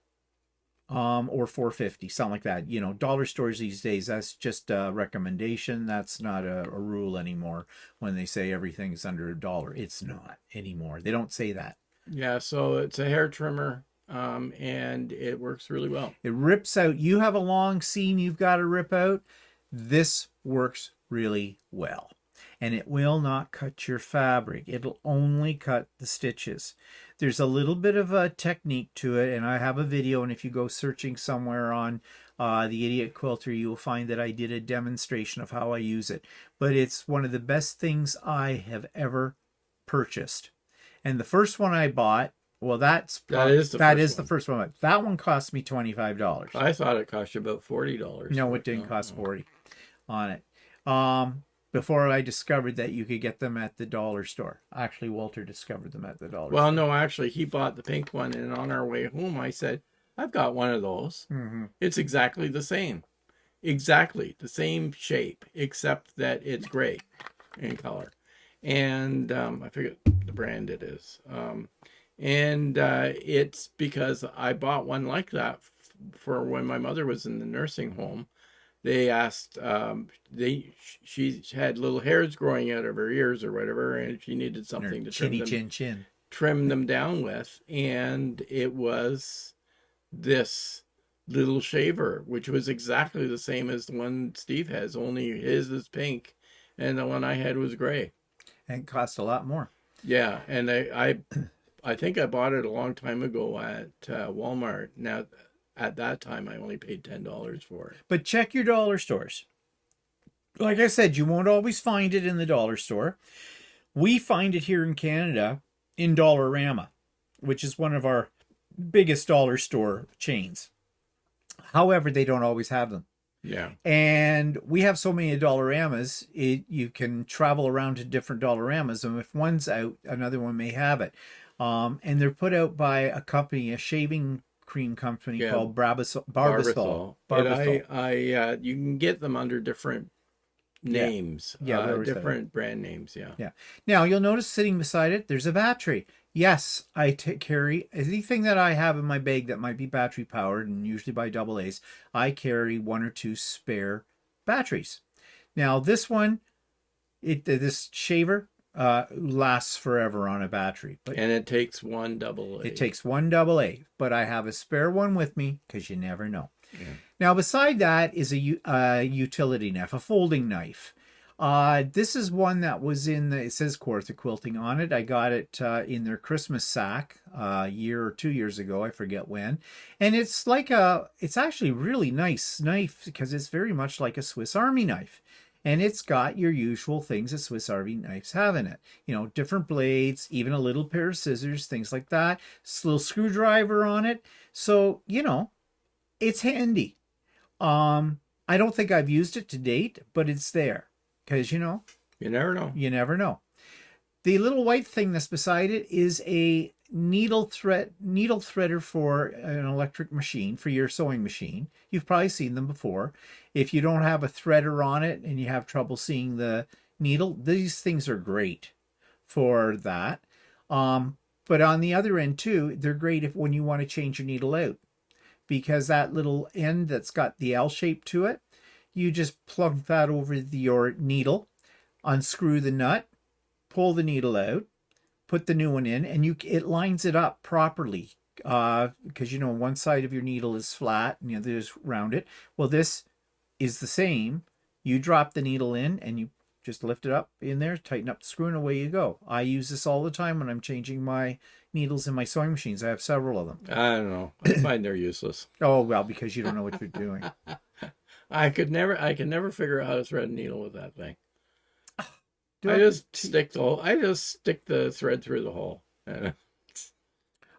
Or $4.50, something like that. Dollar stores these days, that's just a recommendation. That's not a rule anymore. When they say everything's under $1, it's not anymore. They don't say that. Yeah, so it's a hair trimmer, and it works really well. It rips out. You have a long seam you've got to rip out. This works really well. And it will not cut your fabric. It'll only cut the stitches. There's a little bit of a technique to it, and I have a video, and if you go searching somewhere on the Idiot Quilter, you will find that I did a demonstration of how I use it. But it's one of the best things I have ever purchased. And the first one I bought, well, that is the first one. That one cost me $25. I thought it cost you about $40. No, it didn't cost $40 on it. Before I discovered that you could get them at the dollar store. Actually, Walter discovered them at the dollar store. Well, no, actually, he bought the pink one, and on our way home, I said, I've got one of those. Mm-hmm. It's exactly the same. Exactly the same shape, except that it's gray in color. And I forget the brand it is. It's because I bought one like that for when my mother was in the nursing home. they asked, she had little hairs growing out of her ears or whatever, and she needed something to Chinny chin chin. trim them down with, and it was this little shaver, which was exactly the same as the one Steve has, only his is pink, and the one I had was gray. And it cost a lot more. Yeah, and I think I bought it a long time ago at Walmart. Now, at that time, I only paid $10 for it. But check your dollar stores. Like I said, you won't always find it in the dollar store. We find it here in Canada in Dollarama, which is one of our biggest dollar store chains. However, they don't always have them. Yeah. And we have so many Dollaramas, you can travel around to different Dollaramas, and if one's out, another one may have it. And they're put out by a company, a shaving cream company called Barbasol. And you can get them under different names, different brand names. Yeah. Now you'll notice sitting beside it, there's a battery. Yes, I carry anything that I have in my bag that might be battery powered, and usually by AA's, I carry 1 or 2 spare batteries. Now this one, this shaver lasts forever on a battery, and it takes 1 AA. It takes 1 AA, but I have a spare one with me because you never know. Yeah. Now beside that is a utility knife, a folding knife. This is one that was it says Kawartha Quilting on it. I got it in their Christmas sack a year or 2 years ago, I forget when. And it's it's actually really nice knife because it's very much like a Swiss Army knife. And it's got your usual things that Swiss Army knives have in it. You know, different blades, even a little pair of scissors, things like that. A little screwdriver on it. So, you know, it's handy. I don't think I've used it to date, but it's there. Because, you know, you never know. You never know. The little white thing that's beside it is a needle threader for an electric machine, for your sewing machine. You've probably seen them before. If you don't have a threader on it and you have trouble seeing the needle, these things are great for that. But on the other end too, they're great when you want to change your needle out, because that little end that's got the L shape to it, you just plug that over your needle, unscrew the nut, pull the needle out, put the new one in, and it lines it up properly. Because, you know, one side of your needle is flat and the other is rounded. Well, this is the same. You drop the needle in and you just lift it up in there, tighten up the screw, and away you go. I use this all the time when I'm changing my needles in my sewing machines. I have several of them. I don't know. I find they're useless. Oh, well, because you don't know what you're doing. I could never figure out how to thread a needle with that thing. I just stick the thread through the hole.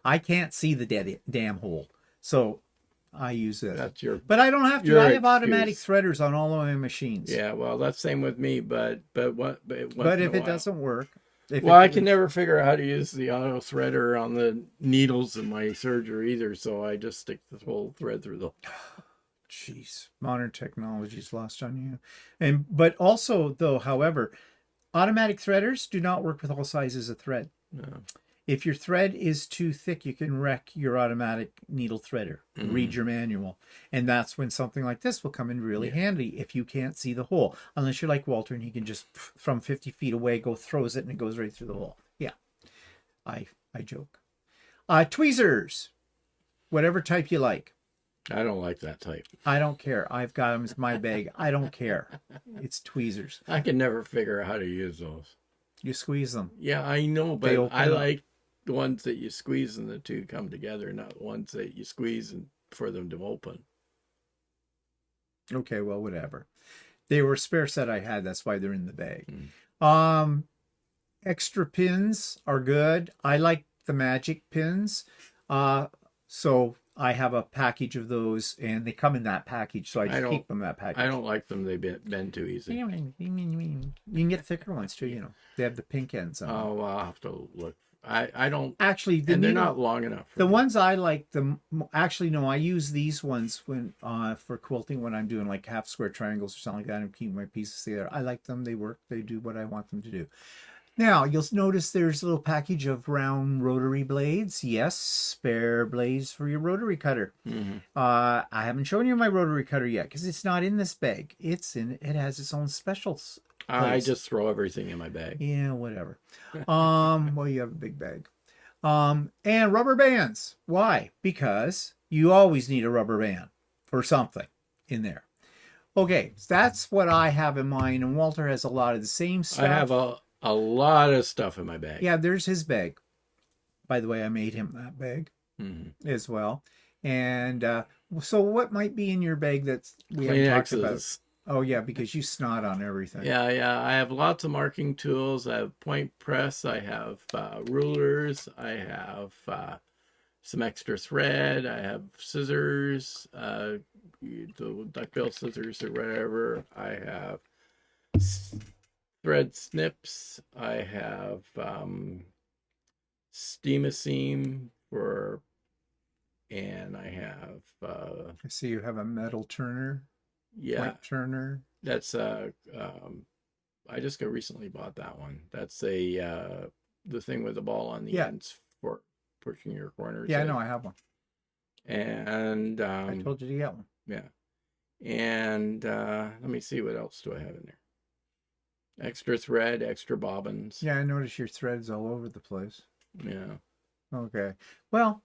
I can't see the damn hole, so I use it. But I don't have to. I have automatic threaders on all of my machines. Yeah, well, that's same with me. But if it doesn't work, I can never figure out how to use the auto threader on the needles in my serger either. So I just stick the whole thread through the. Jeez, modern technology is lost on you. But also, though, however, automatic threaders do not work with all sizes of thread. No. If your thread is too thick, you can wreck your automatic needle threader. Read your manual. And that's when something like this will come in really handy if you can't see the hole. Unless you're like Walter and he can just, from 50 feet away, throws it and it goes right through the hole. Yeah, I joke. Tweezers, whatever type you like. I don't like that type. I don't care. I've got them as my bag. I don't care. It's tweezers. I can never figure out how to use those. You squeeze them. Yeah, I know, but I like the ones that you squeeze and the two come together, not the ones that you squeeze and for them to open. Okay, well, whatever. They were a spare set I had. That's why they're in the bag. Extra pins are good. I like the magic pins. So I have a package of those, and they come in that package, so I just keep them in that package. I don't like them. They bend too easy. You can get thicker ones too, you know. They have the pink ends on them. Oh, well, I'll have to look. I don't... Actually, they're not long enough. The ones I like, actually, no, I use these ones when for quilting when I'm doing like half square triangles or something like that and keeping my pieces together. I like them. They work. They do what I want them to do. Now, you'll notice there's a little package of round rotary blades. Yes, spare blades for your rotary cutter. Mm-hmm. I haven't shown you my rotary cutter yet because it's not in this bag. It has its own special I place. just throw everything in my bag. Yeah, whatever. Well, you have a big bag. And rubber bands. Why? Because you always need a rubber band for something in there. Okay, so that's what I have in mind, and Walter has a lot of the same I have stuff. a lot of stuff in my bag. Yeah, there's his bag. By the way, I made him that bag Mm-hmm. as well. And so what might be in your bag that we haven't talked about? Kleenexes. Oh, yeah, because you snot on everything. Yeah, yeah. I have lots of marking tools. I have point press. I have rulers. I have some extra thread. I have scissors, the duckbill scissors or whatever. I have thread snips. I have steam a seam for, and I have I see you have a metal turner, yeah, point turner. that's I just recently bought that one. That's a the thing with the ball on the ends for pushing your corners. Yeah, I know, I have one. And I told you to get one. yeah. And let me see, what else do I have in there? Extra thread, extra bobbins. Yeah, I notice your threads all over the place. Yeah. Okay. Well,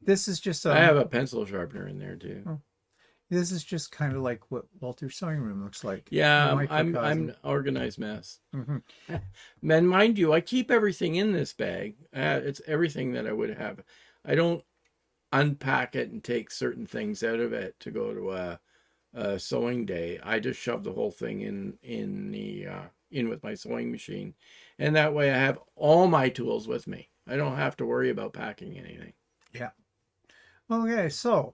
this is just I have a pencil sharpener in there too. Oh, this is just kind of like what Walter's sewing room looks like. Yeah, I'm an organized mess. Mm-hmm. Man, mind you, I keep everything in this bag. It's everything that I would have. I don't unpack it and take certain things out of it to go to a sewing day. I just shove the whole thing in with my sewing machine, and that way I have all my tools with me. I don't have to worry about packing anything. Yeah. Okay, so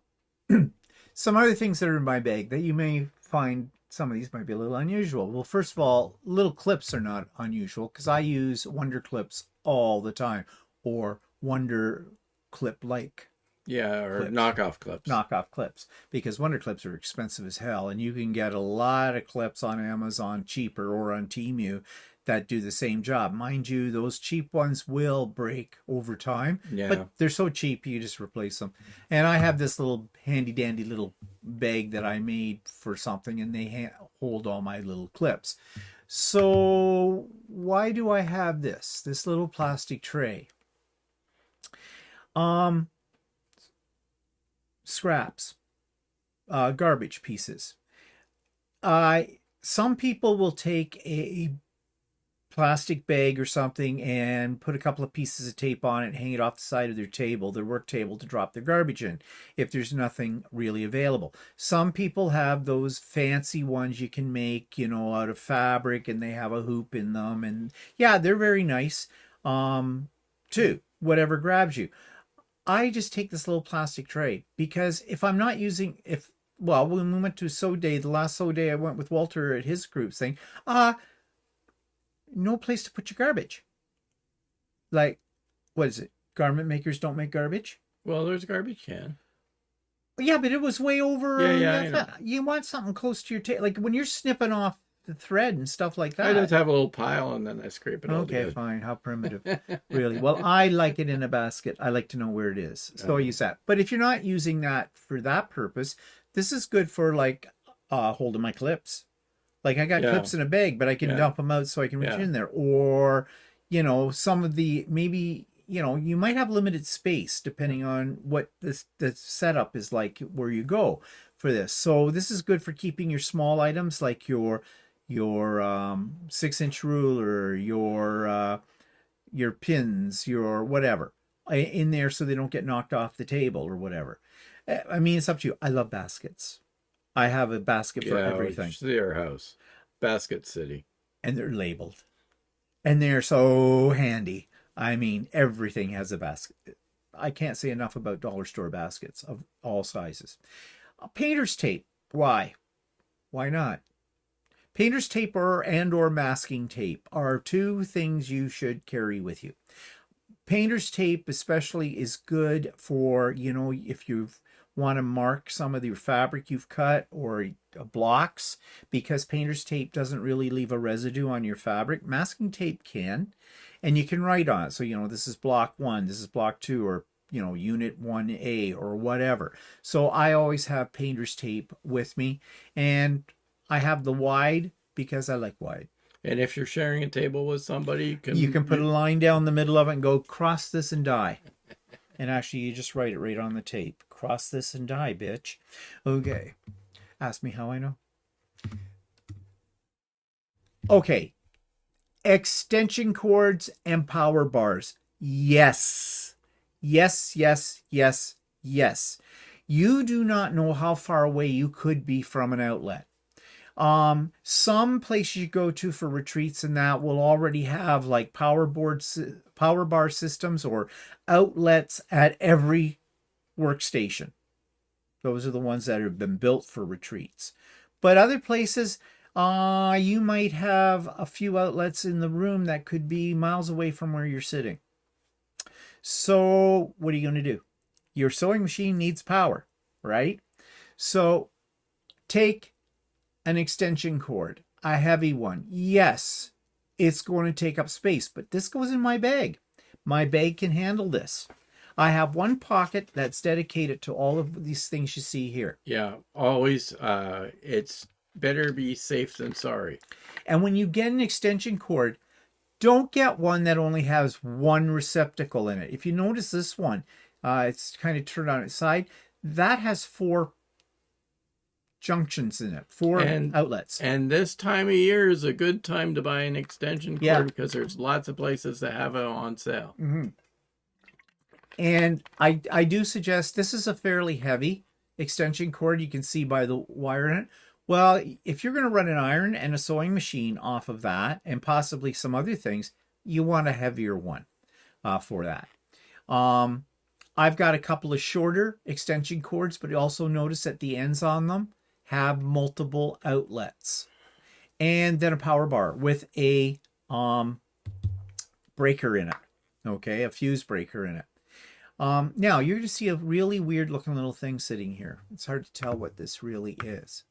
some other things that are in my bag that you may find, some of these might be a little unusual. Well, first of all, little clips are not unusual because I use Wonder clips all the time, or Wonder clip like. Yeah, or clips. knockoff clips. Knockoff clips, because Wonder clips are expensive as hell, and you can get a lot of clips on Amazon cheaper or on Temu that do the same job. Mind you, those cheap ones will break over time, but they're so cheap you just replace them. And I have this little handy dandy little bag that I made for something, and they hold all my little clips. So why do I have this little plastic tray? Scraps, garbage pieces. Some people will take a plastic bag or something and put a couple of pieces of tape on it and hang it off the side of their table, their work table, to drop their garbage in if there's nothing really available. Some people have those fancy ones you can make, out of fabric, and they have a hoop in them, and yeah, they're very nice too, whatever grabs you. I just take this little plastic tray because if I'm not using, when we went to sew day, the last sew day I went with Walter at his group thing, no place to put your garbage. Like, what is it? Garment makers don't make garbage? Well, there's a garbage can. Yeah, but it was way over. Yeah, I know. You want something close to your table. Like when you're snipping off the thread and stuff like that. I just have a little pile and then I scrape it all together. Okay, fine. How primitive. Really? Well, I like it in a basket. I like to know where it is. So I use that. But if you're not using that for that purpose, this is good for like holding my clips. Like I got clips in a bag, but I can dump them out so I can reach in there. Or, some of the, maybe, you might have limited space depending on what the setup is like where you go for this. So this is good for keeping your small items like your 6-inch ruler, your pins, your whatever in there so they don't get knocked off the table or whatever. I mean, it's up to you. I love baskets. I have a basket for everything. See our house. Basket City. And they're labeled. And they're so handy. I mean, everything has a basket. I can't say enough about dollar store baskets of all sizes. Painter's tape. Why? Why not? Painter's tape or masking tape are two things you should carry with you. Painter's tape especially is good for, if you want to mark some of your fabric you've cut, or blocks, because painter's tape doesn't really leave a residue on your fabric. Masking tape can, and you can write on it. So, this is block 1, this is block 2, or, unit 1A or whatever. So I always have painter's tape with me, and I have the wide because I like wide. And if you're sharing a table with somebody, You can put a line down the middle of it and go, cross this and die. And actually, you just write it right on the tape. Cross this and die, bitch. Okay. Ask me how I know. Okay. Extension cords and power bars. Yes. Yes, yes, yes, yes. You do not know how far away you could be from an outlet. Some places you go to for retreats and that will already have like power bar systems or outlets at every workstation. Those are the ones that have been built for retreats. But other places, you might have a few outlets in the room that could be miles away from where you're sitting. So what are you going to do? Your sewing machine needs power, right? So take an extension cord, a heavy one. Yes, it's going to take up space, but this goes in my bag. My bag can handle this. I have one pocket that's dedicated to all of these things you see here. Yeah, always. It's better be safe than sorry. And when you get an extension cord, don't get one that only has one receptacle in it. If you notice this one, it's kind of turned on its side. That has 4 junctions in it, 4 outlets. And this time of year is a good time to buy an extension cord because there's lots of places that have it on sale. Mm-hmm. And I do suggest, this is a fairly heavy extension cord. You can see by the wire in it. Well, if you're going to run an iron and a sewing machine off of that, and possibly some other things, you want a heavier one for that. I've got a couple of shorter extension cords, but also notice that the ends on them have multiple outlets. And then a power bar with a breaker in it. Okay, a fuse breaker in it. Now, you're going to see a really weird looking little thing sitting here. It's hard to tell what this really is.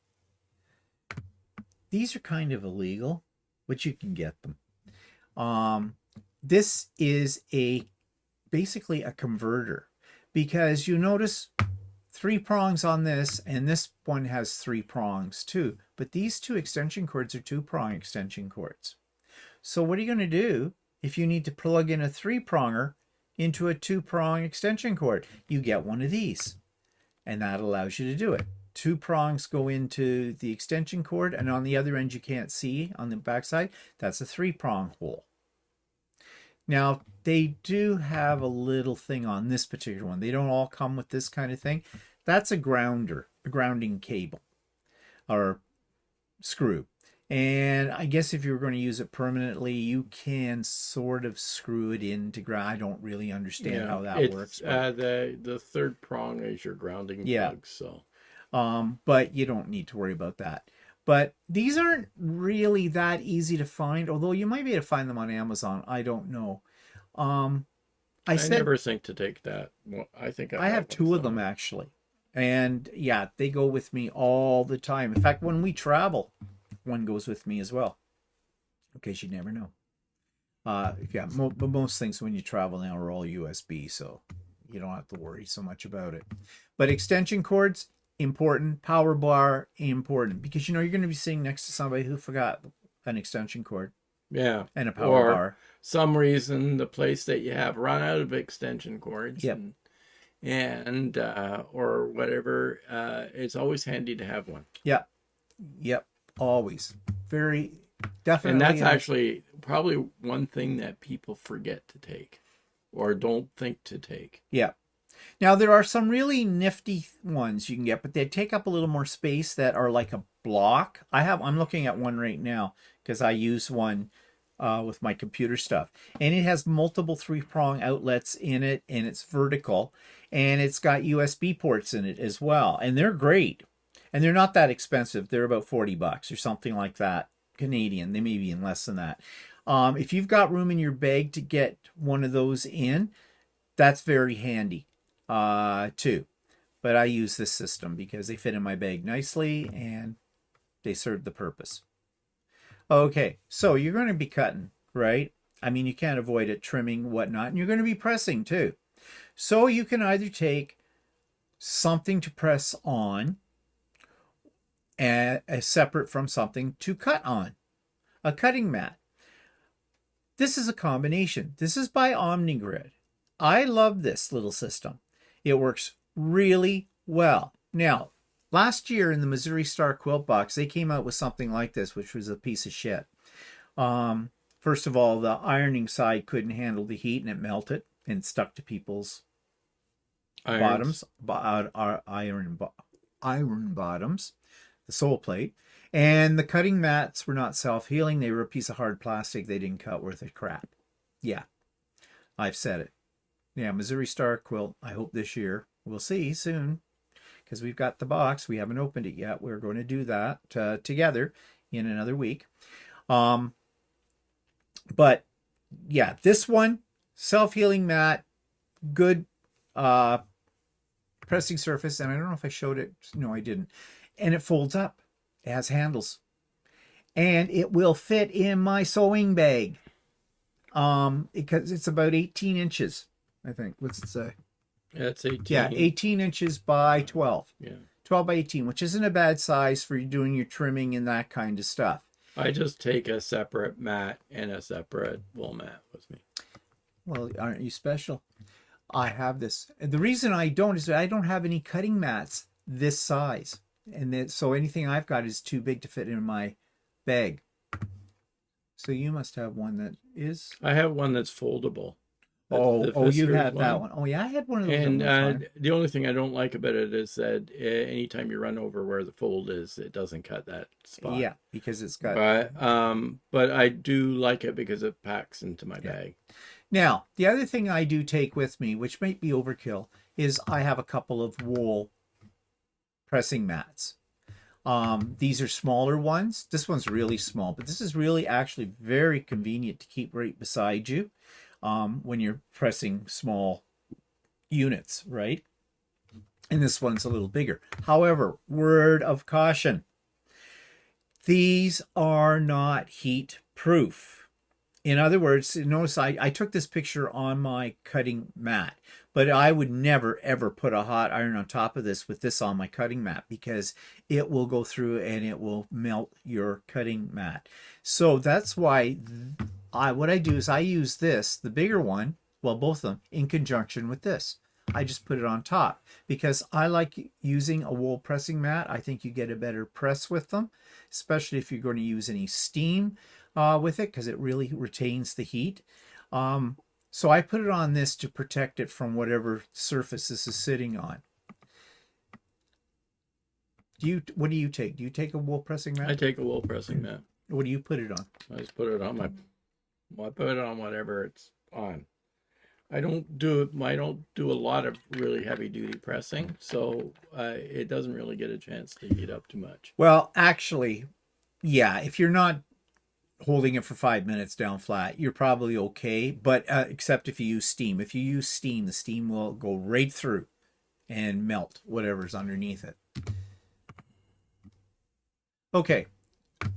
These are kind of illegal, but you can get them. This is basically a converter, because you notice 3 prongs on this, and this one has 3 prongs too. But these 2 extension cords are 2-prong extension cords. So what are you going to do if you need to plug in a 3-pronger into a 2-prong extension cord? You get one of these, and that allows you to do it. 2 prongs go into the extension cord, and on the other end you can't see on the backside, that's a 3-prong hole. Now, they do have a little thing on this particular one. They don't all come with this kind of thing. That's a grounder, a grounding cable or screw. And I guess if you're going to use it permanently, you can sort of screw it into ground. I don't really understand how that works. The 3rd prong is your grounding plug, so. But you don't need to worry about that. But these aren't really that easy to find, although you might be able to find them on Amazon. I don't know. I never think to take that. Well, I have 2 of them actually. And yeah, they go with me all the time. In fact, when we travel, one goes with me as well. In case you never know. But most things when you travel now are all USB, so you don't have to worry so much about it. But extension cords, important. Power bar, important, because you're going to be sitting next to somebody who forgot an extension cord. Yeah. And a power bar. Some reason the place that you have run out of extension cords. Yep. And or whatever, it's always handy to have one. Yep. Always. Very definitely. And that's actually probably one thing that people forget to take or don't think to take. Yeah. Now, there are some really nifty ones you can get, but they take up a little more space that are like a block. I'm looking at one right now because I use one with my computer stuff. And it has multiple 3-prong outlets in it, and it's vertical. And it's got USB ports in it as well. And they're great. And they're not that expensive. They're about $40 or something like that, Canadian. They may be in less than that. If you've got room in your bag to get one of those in, that's very handy too. But I use this system because they fit in my bag nicely, and They serve the purpose. Okay, so you're going to be cutting, right? I mean, you can't avoid it, trimming, whatnot, and you're going to be pressing too. So you can either take something to press on and separate from something to cut on, a cutting mat. This is a combination. This is by OmniGrid. I love this little system. It works really well. Now, last year in the Missouri Star Quilt Box, they came out with something like this, which was a piece of shit. First of all, the ironing side couldn't handle the heat and it melted and stuck to people's bottoms, iron bottoms, the sole plate. And the cutting mats were not self-healing. They were a piece of hard plastic. They didn't cut worth a crap. Yeah, I've said it. Yeah, Missouri Star Quilt. I hope this year. We'll see soon because we've got the box. We haven't opened it yet. We're going to do that together in another week. But yeah, this one, self-healing mat, good pressing surface. And I don't know if I showed it. No, I didn't. And it folds up. It has handles. And it will fit in my sewing bag. Because it's about 18 inches, I think. What's it say? That's 18. Yeah, 18 inches by 12. Yeah. 12 by 18, which isn't a bad size for doing your trimming and that kind of stuff. I just take a separate mat and a separate wool mat with me. Well, aren't you special? I have this. The reason I don't is that I don't have any cutting mats this size. And so anything I've got is too big to fit in my bag. So you must have one that is. I have one that's foldable. You had that one. Oh, yeah, I had one of those. And the only thing I don't like about it is that anytime you run over where the fold is, it doesn't cut that spot. Yeah, because it's got. But I do like it because it packs into my bag. Now, the other thing I do take with me, which might be overkill, is I have a couple of wool pressing mats. These are smaller ones. This one's really small, but this is really actually very convenient to keep right beside you when you're pressing small units, right? And this one's a little bigger. However, word of caution, these are not heat proof. In other words, notice I took this picture on my cutting mat, but I would never, ever put a hot iron on top of this with this on my cutting mat because it will go through and it will melt your cutting mat. So that's why what I do is I use this, the bigger one, well, both of them, in conjunction with this. I just put it on top because I like using a wool pressing mat. I think you get a better press with them, especially if you're going to use any steam with it because it really retains the heat. So I put it on this to protect it from whatever surface this is sitting on. What do you take? Do you take a wool pressing mat? I take a wool pressing mat. What do you put it on? I just put it on I put it on whatever it's on. I don't do a lot of really heavy duty pressing, so it doesn't really get a chance to heat up too much. Well, actually, yeah, if you're not holding it for 5 minutes down flat, you're probably okay, but except if you use steam. If you use steam, the steam will go right through and melt whatever's underneath it. Okay,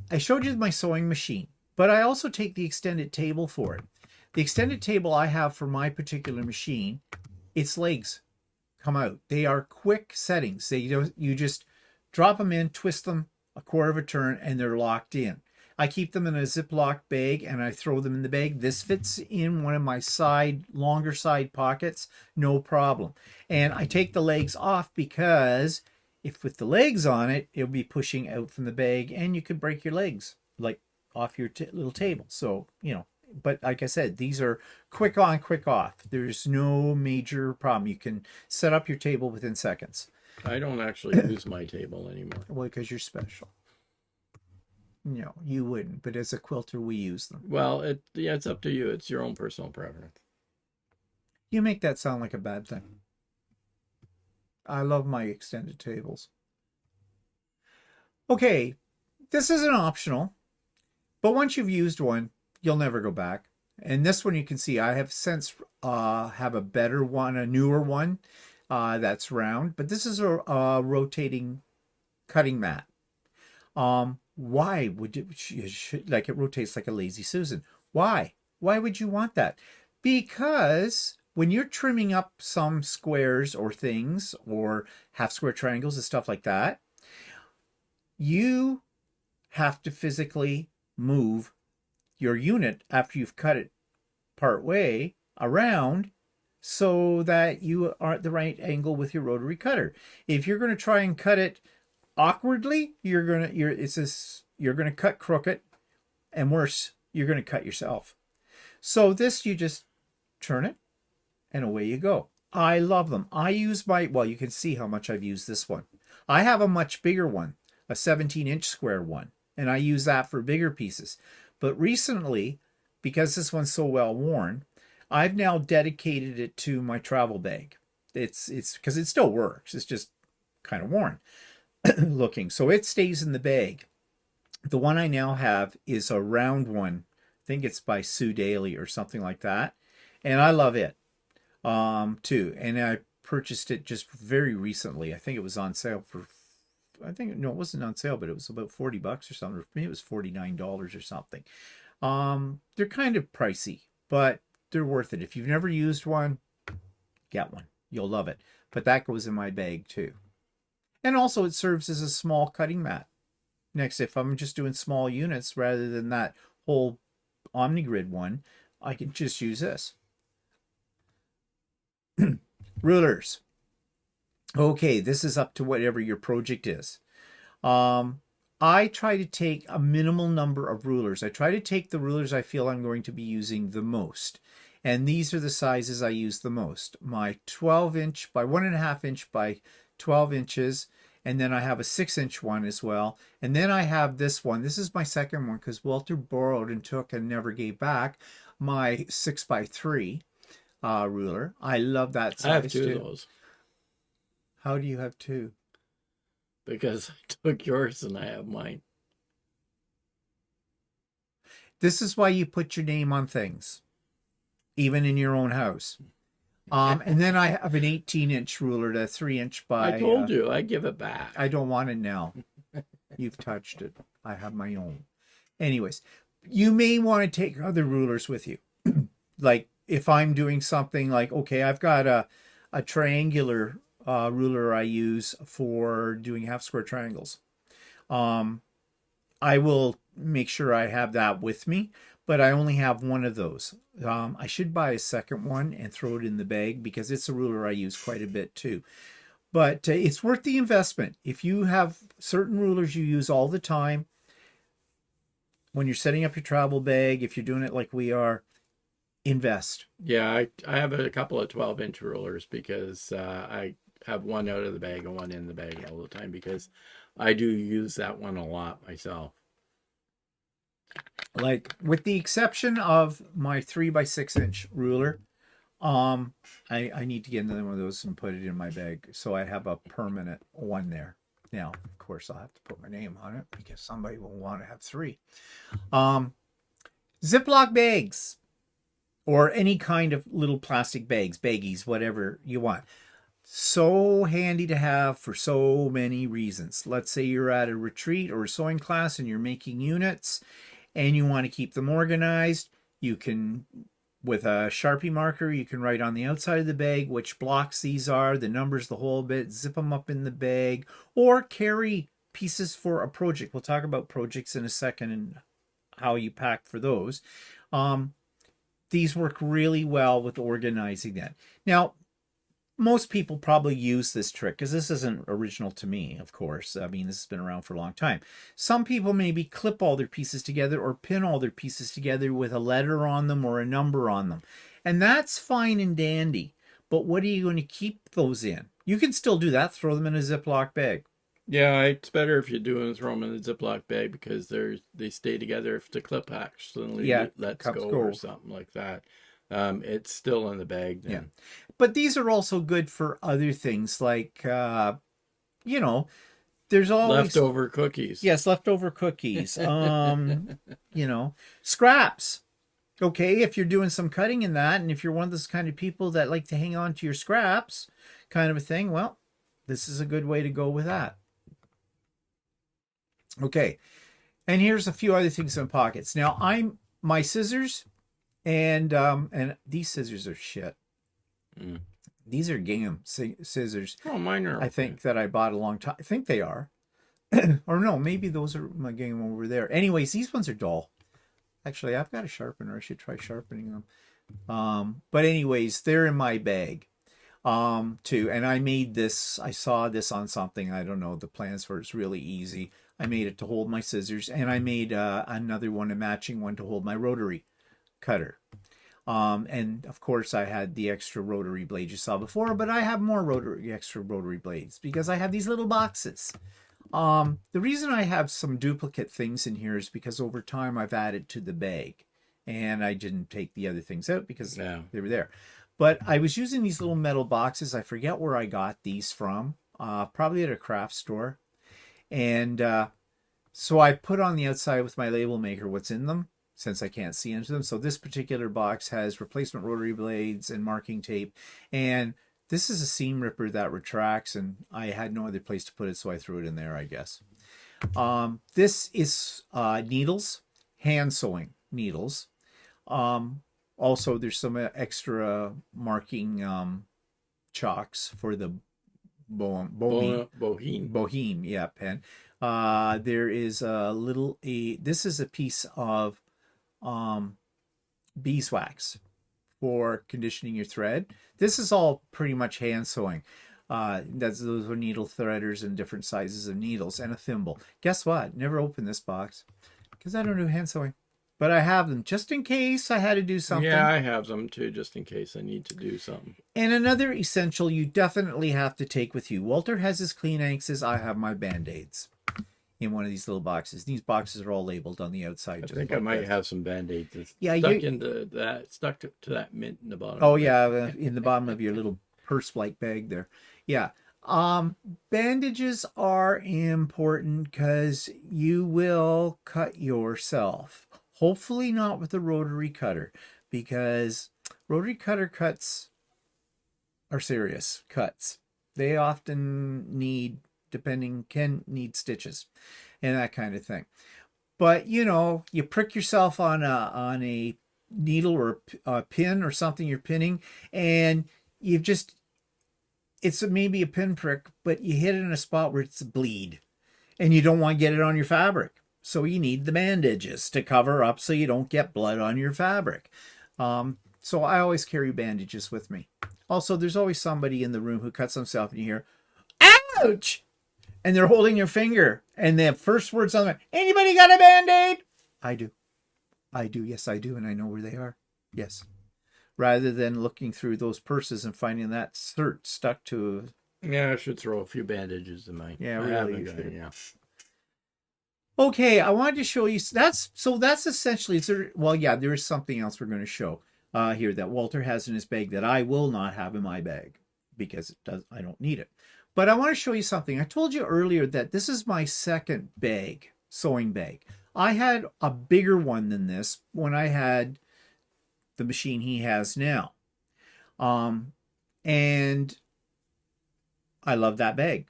I showed you my sewing machine, but I also take the extended table for it. The extended table I have for my particular machine, its legs come out. They are quick settings. You just drop them in, twist them a quarter of a turn, and they're locked in. I keep them in a Ziploc bag and I throw them in the bag. This fits in one of my longer side pockets, no problem. And I take the legs off because if with the legs on it, it'll be pushing out from the bag and you could break your legs like off your little table. So, but like I said, these are quick on, quick off. There's no major problem. You can set up your table within seconds. I don't actually use my table anymore. Well, because you're special. No, you wouldn't. But as a quilter, we use them. Well, it's up to you. It's your own personal preference. You make that sound like a bad thing. I love my extended tables. Okay, this isn't optional, but once you've used one, you'll never go back. And this one you can see I have since have a better one, a newer one that's round, but this is a rotating cutting mat. Why would like it rotates like a lazy Susan? Why? Why would you want that? Because when you're trimming up some squares or things or half square triangles and stuff like that, you have to physically move your unit after you've cut it part way around so that you are at the right angle with your rotary cutter. If you're going to try and cut it awkwardly, you're gonna cut crooked, and worse, you're gonna cut yourself. So this, you just turn it and away you go. I love them. I use well, you can see how much I've used this one. I have a much bigger one, a 17-inch square one, and I use that for bigger pieces. But recently, because this one's so well worn, I've now dedicated it to my travel bag. It's because it still works. It's just kind of worn looking. So it stays in the bag. The one I now have is a round one. I think it's by Sue Daly or something like that. And I love it too. And I purchased it just very recently. I think it was on sale for, no, it wasn't on sale, but it was about 40 bucks or something. Or maybe it was $49 or something. They're kind of pricey, but they're worth it. If you've never used one, get one. You'll love it. But that goes in my bag too. And also it serves as a small cutting mat. Next, if I'm just doing small units rather than that whole OmniGrid one, I can just use this. Rulers. Okay, this is up to whatever your project is. I try to take a minimal number of rulers. I try to take the rulers I feel I'm going to be using the most. And these are the sizes I use the most. My 12-inch by 1.5 inch by 12 inches. And then I have a 6-inch one as well. And then I have this one. This is my second one because Walter borrowed and took and never gave back my 6x3 ruler. I love that size. I have two too. of those. How do you have two? Because I took yours and I have mine. This is why you put your name on things, even in your own house. And then I have an 18-inch ruler, to 3-inch by... I told you, I give it back. I don't want it now. You've touched it. I have my own. Anyways, you may want to take other rulers with you. Like if I'm doing something like, okay, I've got a triangular ruler I use for doing half square triangles. I will make sure I have that with me, but I only have one of those. I should buy a second one and throw it in the bag because it's a ruler I use quite a bit too. But it's worth the investment. If you have certain rulers you use all the time, when you're setting up your travel bag, if you're doing it like we are, invest. Yeah, I have a couple of 12-inch rulers because I have one out of the bag and one in the bag all the time because I do use that one a lot myself. Like with the exception of my 3x6-inch ruler, I need to get another one of those and put it in my bag so I have a permanent one there. Now, of course, I'll have to put my name on it because somebody will want to have 3. Ziploc bags or any kind of little plastic bags, baggies, whatever you want. So handy to have for so many reasons. Let's say you're at a retreat or a sewing class and you're making units and you want to keep them organized. You can, with a Sharpie marker, you can write on the outside of the bag which blocks these are, the numbers, the whole bit, zip them up in the bag, or carry pieces for a project. We'll talk about projects in a second and how you pack for those. These work really well with organizing that. Now, most people probably use this trick because this isn't original to me, of course. I mean, this has been around for a long time. Some people maybe clip all their pieces together or pin all their pieces together with a letter on them or a number on them. And that's fine and dandy. But what are you going to keep those in? You can still do that. Throw them in a Ziploc bag. Yeah, it's better if you do throw them in a Ziploc bag because they stay together. If the clip accidentally lets go or something like that, it's still in the bag then. Yeah. But these are also good for other things like, you know, there's always... Leftover cookies. Yes, leftover cookies. You know, scraps. Okay, if you're doing some cutting in that, and if you're one of those kind of people that like to hang on to your scraps kind of a thing, well, this is a good way to go with that. Okay. And here's a few other things in pockets. Now my scissors and these scissors are shit. Mm. These are gingham scissors. Oh, mine are. I think that I bought a long time. I think they are. Or no, maybe those are my gingham over there. Anyways, these ones are dull. Actually, I've got a sharpener. I should try sharpening them. But anyways, they're in my bag. Too. And I made this, I saw this on something, I don't know, the plans for it's really easy. I made it to hold my scissors, and I made another one, a matching one to hold my rotary cutter. And of course I had the extra rotary blade you saw before, but I have more extra rotary blades because I have these little boxes. The reason I have some duplicate things in here is because over time I've added to the bag, and I didn't take the other things out because they were there. But I was using these little metal boxes. I forget where I got these from, probably at a craft store. And so I put on the outside with my label maker what's in them, since I can't see into them. So this particular box has replacement rotary blades and marking tape. And this is a seam ripper that retracts, and I had no other place to put it, so I threw it in there, I guess. This is needles, hand sewing needles. Also, there's some extra marking chalks for the Boheme, yeah, pen. There is this is a piece of beeswax for conditioning your thread. This is all pretty much hand sewing. Those are needle threaders and different sizes of needles, and a thimble. Guess what? Never opened this box because I don't do hand sewing. But I have them just in case I had to do something. Yeah, I have them too, just in case I need to do something. And another essential you definitely have to take with you. Walter has his Kleenexes. I have my Band-Aids in one of these little boxes. These boxes are all labeled on the outside. I think I might have some Band-Aids stuck to that mint in the bottom. Oh, yeah, in the bottom of your little purse-like bag there. Yeah. Bandages are important because you will cut yourself. Hopefully not with a rotary cutter, because rotary cutter cuts are serious cuts. They often can need stitches and that kind of thing. But you prick yourself on a needle or a pin or something you're pinning, and it's maybe a pin prick, but you hit it in a spot where it's a bleed, and you don't want to get it on your fabric. So you need the bandages to cover up so you don't get blood on your fabric. So I always carry bandages with me. Also, there's always somebody in the room who cuts themselves and you hear, ouch! And they're holding your finger. And the first words on them, anybody got a Band-Aid? I do. Yes, I do. And I know where they are. Yes. Rather than looking through those purses and finding that cert stuck to... Yeah, I should throw a few bandages in mine. Yeah, really. Yeah. Okay, I wanted to show you, that's essentially, there is something else we're going to show here that Walter has in his bag that I will not have in my bag because I don't need it. But I want to show you something. I told you earlier that this is my second bag, sewing bag. I had a bigger one than this when I had the machine he has now. And I love that bag.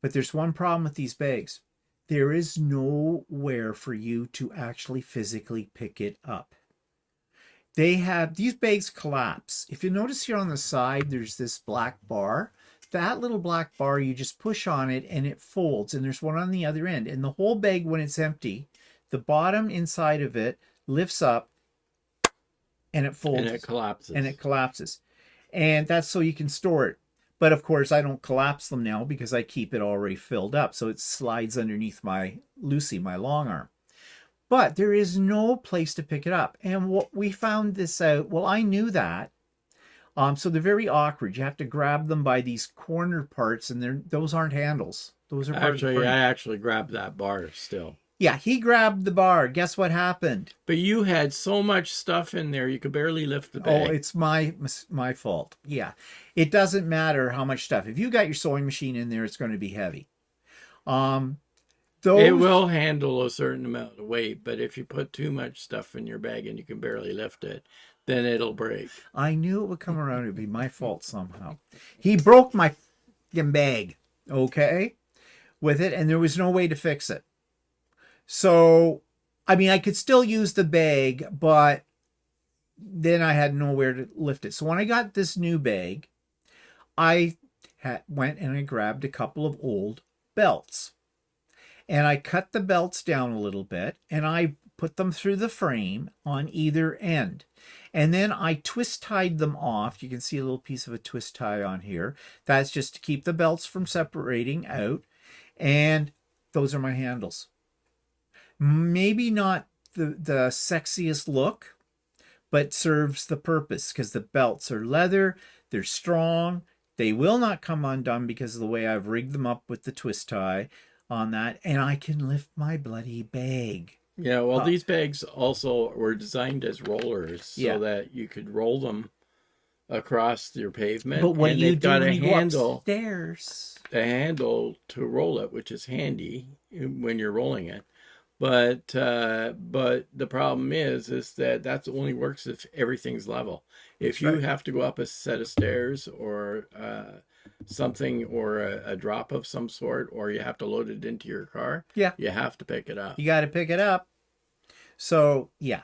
But there's one problem with these bags. There is nowhere for you to actually physically pick it up. These bags collapse. If you notice here on the side, there's this black bar. That little black bar, you just push on it and it folds, and there's one on the other end. And the whole bag, when it's empty, the bottom inside of it lifts up and it folds. And it collapses. And that's so you can store it. But of course, I don't collapse them now because I keep it already filled up. So it slides underneath my Lucy, my long arm. But there is no place to pick it up. And what we found this out, well, I knew that. So they're very awkward. You have to grab them by these corner parts, and those aren't handles. Those are I actually grabbed that bar still. Yeah, he grabbed the bar. Guess what happened? But you had so much stuff in there, you could barely lift the bag. Oh, it's my fault. Yeah. It doesn't matter how much stuff. If you got your sewing machine in there, it's going to be heavy. It will handle a certain amount of weight, but if you put too much stuff in your bag and you can barely lift it, then it'll break. I knew it would come around. It would be my fault somehow. He broke my bag, okay, with it, and there was no way to fix it. So, I mean, I could still use the bag, but then I had nowhere to lift it. So when I got this new bag, I went and I grabbed a couple of old belts. And I cut the belts down a little bit and I put them through the frame on either end. And then I twist tied them off. You can see a little piece of a twist tie on here. That's just to keep the belts from separating out. And those are my handles. Maybe not the sexiest look, but serves the purpose because the belts are leather, they're strong, they will not come undone because of the way I've rigged them up with the twist tie on that, and I can lift my bloody bag. Yeah, well, these bags also were designed as rollers so that you could roll them across your pavement. But what and you they've do got when a you go handle, upstairs, a handle to roll it, which is handy when you're rolling it. But the problem is that only works if everything's level. If you have to go up a set of stairs or something or a drop of some sort, or you have to load it into your car, you have to pick it up. You got to pick it up. So, yeah.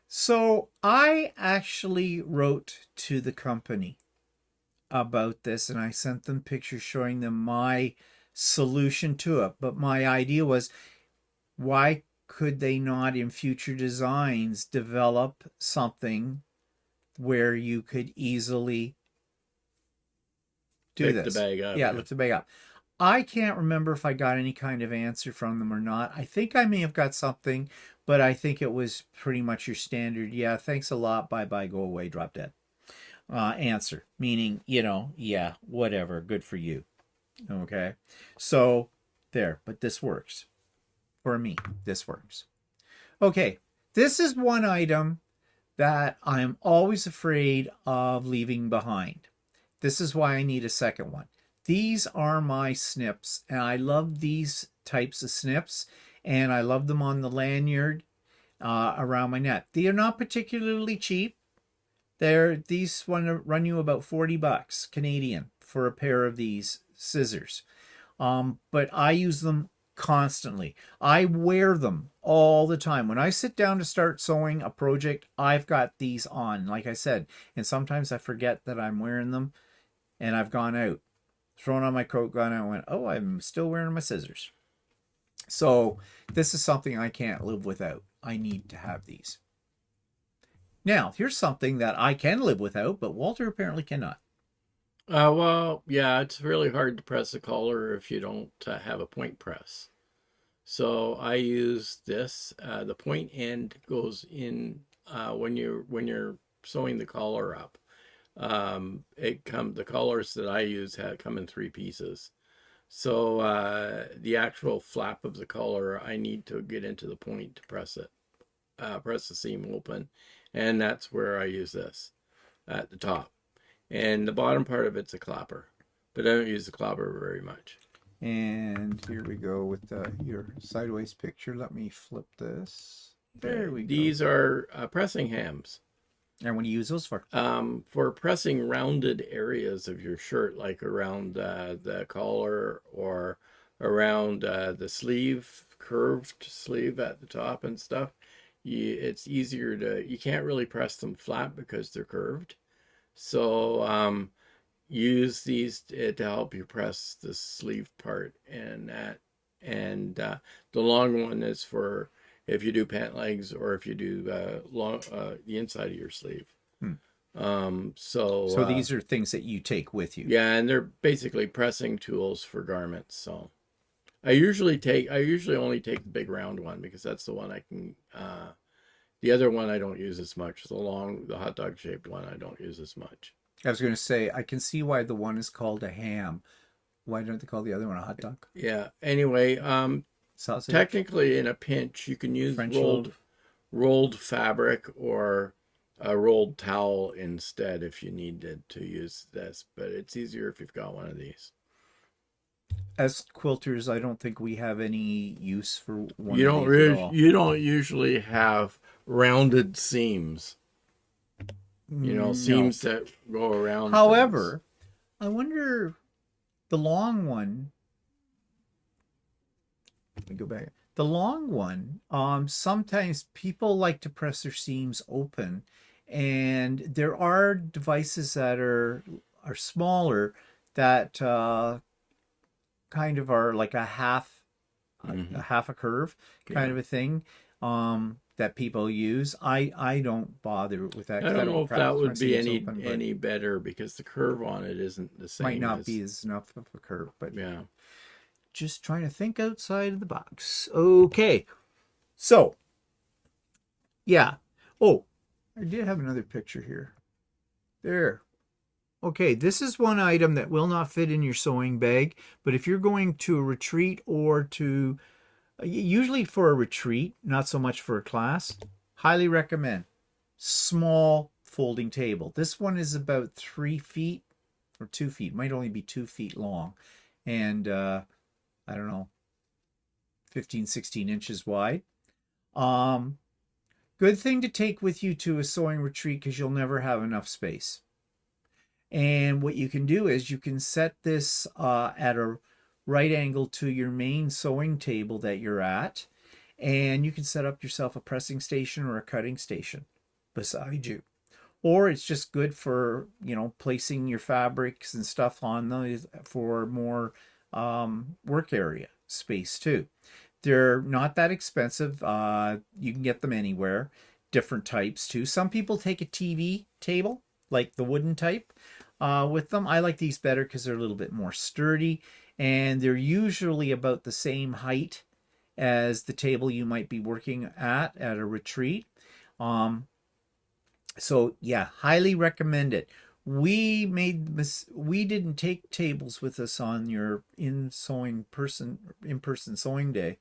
So I actually wrote to the company about this and I sent them pictures showing them my solution to it. But my idea was, why could they not in future designs develop something where you could easily do Pick this? the bag up. Yeah, lift the bag up. I can't remember if I got any kind of answer from them or not. I think I may have got something, but I think it was pretty much your standard, yeah, thanks a lot, bye-bye, go away, drop dead. Answer, meaning, yeah, whatever, good for you. Okay, so there, but this works. For me, this works. Okay, this is one item that I'm always afraid of leaving behind. This is why I need a second one. These are my snips, and I love these types of snips, and I love them on the lanyard around my neck. They are not particularly cheap. These run you about $40 Canadian for a pair of these scissors. But I use them constantly. I wear them all the time. When I sit down to start sewing a project, I've got these on, like I said, and sometimes I forget that I'm wearing them and I've gone out, thrown on my coat, gone out, and went, oh, I'm still wearing my scissors. So this is something I can't live without. I need to have these. Now, here's something that I can live without, but Walter apparently cannot. Well, yeah, it's really hard to press a collar if you don't have a point press. So I use this. The point end goes in when you're sewing the collar up. The collars that I use come in 3 pieces. So the actual flap of the collar, I need to get into the point to press it, press the seam open, and that's where I use this at the top. And the bottom part of it's a clapper, but I don't use the clapper very much. And here we go with your sideways picture. Let me flip this. There we go. These are pressing hams. And what do you use those for? For pressing rounded areas of your shirt, like around the collar or around the sleeve, curved sleeve at the top and stuff. It's easier you can't really press them flat because they're curved. So use these to help you press the sleeve part and that. And the long one is for if you do pant legs or if you do the inside of your sleeve. So these are things that you take with you. Yeah, and they're basically pressing tools for garments. So I usually only take the big round one because that's the one I can. The other one I don't use as much. The hot dog shaped one I don't use as much. I was going to say, I can see why the one is called a ham. Why don't they call the other one a hot dog? Yeah. Anyway, sausage. Technically, in a pinch, you can use rolled fabric or a rolled towel instead if you needed to use this, but it's easier if you've got one of these. As quilters, I don't think we have any use for one. You don't usually have rounded seams. Seams that go around. However, I wonder the long one. Let me go back. The long one, sometimes people like to press their seams open, and there are devices that are smaller that kind of are like a half a curve kind Yeah. of a thing that people use. I don't bother with that I because I don't know don't if that practice my would be seams open, but any better because the curve on it isn't the might same not as be as enough of a curve. But yeah. just trying to think outside of the box. Okay, so yeah. Oh, I did have another picture here. There. Okay, this is one item that will not fit in your sewing bag, but if you're going to a retreat or to, usually for a retreat, not so much for a class, highly recommend small folding table. This one is about 3 feet or 2 feet, might only be 2 feet long, and I don't know, 15, 16 inches wide. Um, Good thing to take with you to a sewing retreat because you'll never have enough space. And what you can do is you can set this at a right angle to your main sewing table that you're at, and you can set up yourself a pressing station or a cutting station beside you. Or it's just good for, placing your fabrics and stuff on those for more work area space too. They're not that expensive. You can get them anywhere. Different types too. Some people take a TV table, like the wooden type, with them. I like these better because they're a little bit more sturdy, and they're usually about the same height as the table you might be working at a retreat. So yeah, highly recommend it. We didn't take tables with us on your in person sewing day.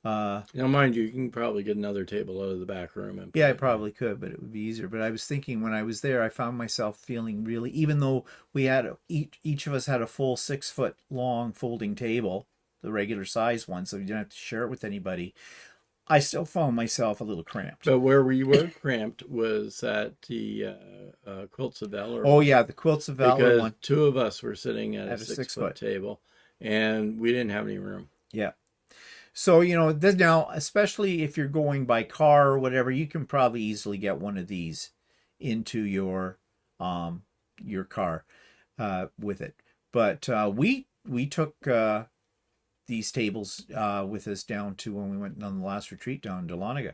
Now, mind you, you can probably get another table out of the back room and Yeah, put I it in. probably could, but it would be easier. But I was thinking when I was there, I found myself feeling really, even though we had each of us had a full 6 foot long folding table, the regular size one, so you didn't have to share it with anybody. I still found myself a little cramped. But where we were cramped was at the Quilt Valor Oh one yeah, the Quilts of Valor because one two of us were sitting at a at a 6 6 foot. foot table and we didn't have any room. Yeah. So, this now, especially if you're going by car or whatever, you can probably easily get one of these into your car with it. But we took these tables with us down to when we went on the last retreat down to Dahlonega.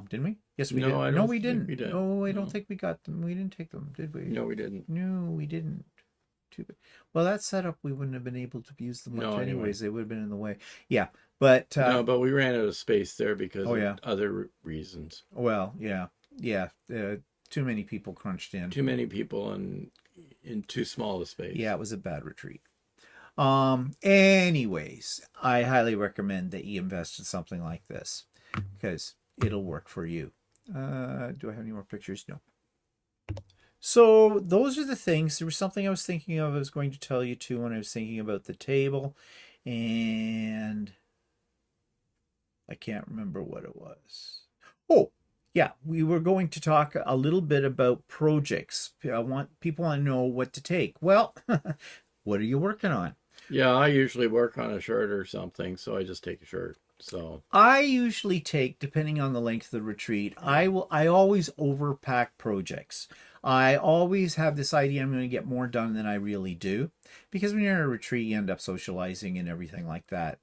Didn't we? Yes, we No, did. I No, don't we think didn't. we did. No, I don't No, think we got them. We didn't take them, did we? no, we didn't. No, we didn't. Too bad. Well, that setup we wouldn't have been able to use them much No, anyway. anyways. They would have been in the way. Yeah, but No, but we ran out of space there because oh of yeah. other reasons. Well, yeah, yeah. Too many people crunched in. Too many people and in too small a space. Yeah, it was a bad retreat. Anyways, I highly recommend that you invest in something like this because it'll work for you. Do I have any more pictures? No. So those are the things. There was something I was thinking of. I was going to tell you too when I was thinking about the table, and I can't remember what it was. Oh, yeah, we were going to talk a little bit about projects. People want to know what to take. Well, what are you working on? Yeah, I usually work on a shirt or something, so I just take a shirt. So I usually take, depending on the length of the retreat, I always overpack projects. I always have this idea I'm going to get more done than I really do, because when you're in a retreat, you end up socializing and everything like that.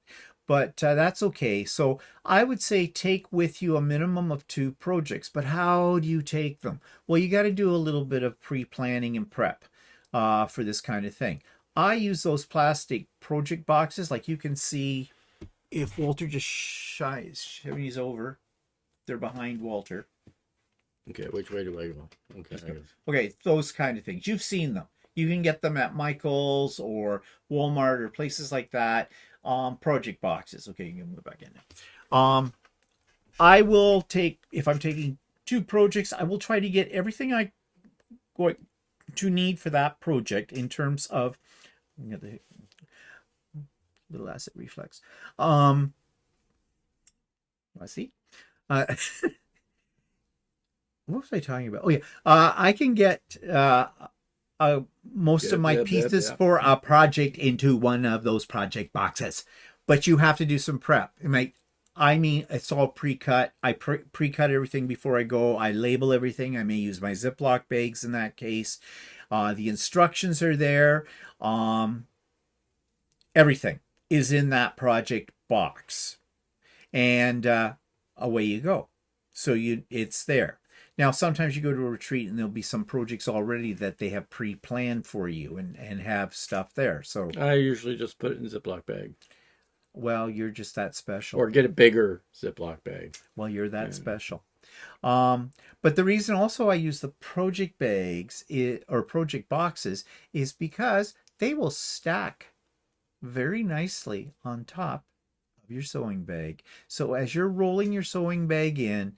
But that's okay. So I would say take with you a minimum of 2 projects. But how do you take them? Well, you got to do a little bit of pre-planning and prep for this kind of thing. I use those plastic project boxes, like you can see. If Walter just shies over, they're behind Walter. okay, which way do I go? Okay. Okay, those kind of things. You've seen them. You can get them at Michael's or Walmart or places like that. Project boxes. Okay, you can move back in now. I will take, if I'm taking 2 projects, I will try to get everything I going to need for that project in terms of the little asset reflex. Let's see. What was I talking about? Oh yeah, I can get most of my pieces for a project into one of those project boxes. but you have to do some prep. I mean, it's all pre-cut. I pre-cut everything before I go. I label everything. I may use my Ziploc bags in that case. The instructions are there. Everything is in that project box, and away you go. So it's there. Now, sometimes you go to a retreat and there'll be some projects already that they have pre-planned for you and have stuff there. So I usually just put it in a Ziploc bag. well, you're just that special. Or get a bigger Ziploc bag. Well, you're that special. But the reason also I use the project bags or project boxes is because they will stack very nicely on top of your sewing bag. So as you're rolling your sewing bag in,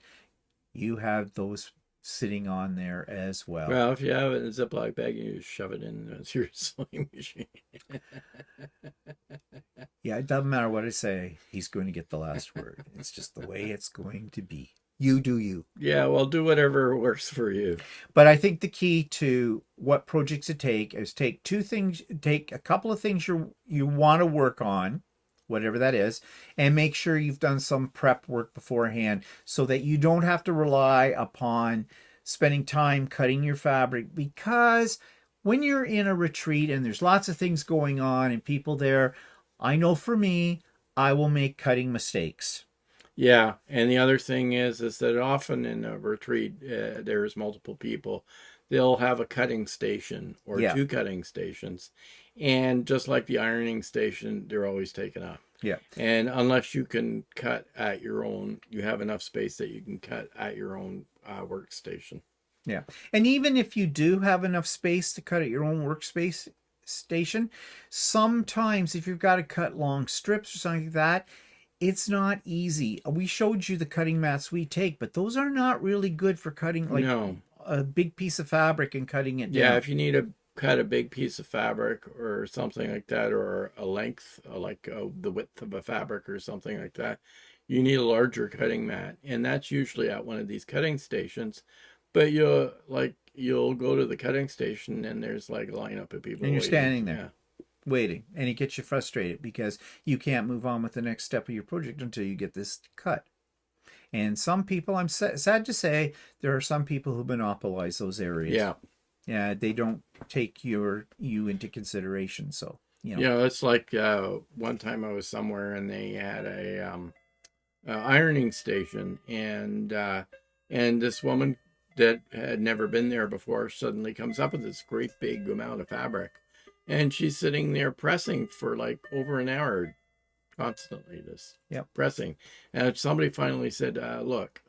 you have those sitting on there as well. Well, if you have it in a Ziploc bag, you just shove it in your sewing machine. Yeah, it doesn't matter what I say. He's going to get the last word. It's just the way it's going to be. You do you. Yeah, well, do whatever works for you. But I think the key to what projects to take is take a couple of things you want to work on, whatever that is, and make sure you've done some prep work beforehand so that you don't have to rely upon spending time cutting your fabric, because when you're in a retreat and there's lots of things going on and people there, I know for me, I will make cutting mistakes. Yeah, and the other thing is that often in a retreat, there's multiple people. They'll have a cutting station or two cutting stations. And just like the ironing station, they're always taken up. Yeah. And unless you can cut at your own, you have enough space that you can cut at your own workstation. Yeah. And even if you do have enough space to cut at your own workspace station, sometimes if you've got to cut long strips or something like that, it's not easy. We showed you the cutting mats we take, but those are not really good for cutting a big piece of fabric and cutting it down. Yeah, if you need to cut a big piece of fabric or something like that, or a length, the width of a fabric or something like that, you need a larger cutting mat. And that's usually at one of these cutting stations. But you'll go to the cutting station and there's like a lineup of people. And you're waiting. standing there. Waiting, and it gets you frustrated because you can't move on with the next step of your project until you get this cut. And some people, I'm sad to say, there are some people who monopolize those areas. Yeah, they don't take you into consideration. So it's like one time I was somewhere and they had a ironing station, and this woman that had never been there before suddenly comes up with this great big amount of fabric. And she's sitting there pressing for like over an hour, constantly pressing. And somebody finally said, "Look,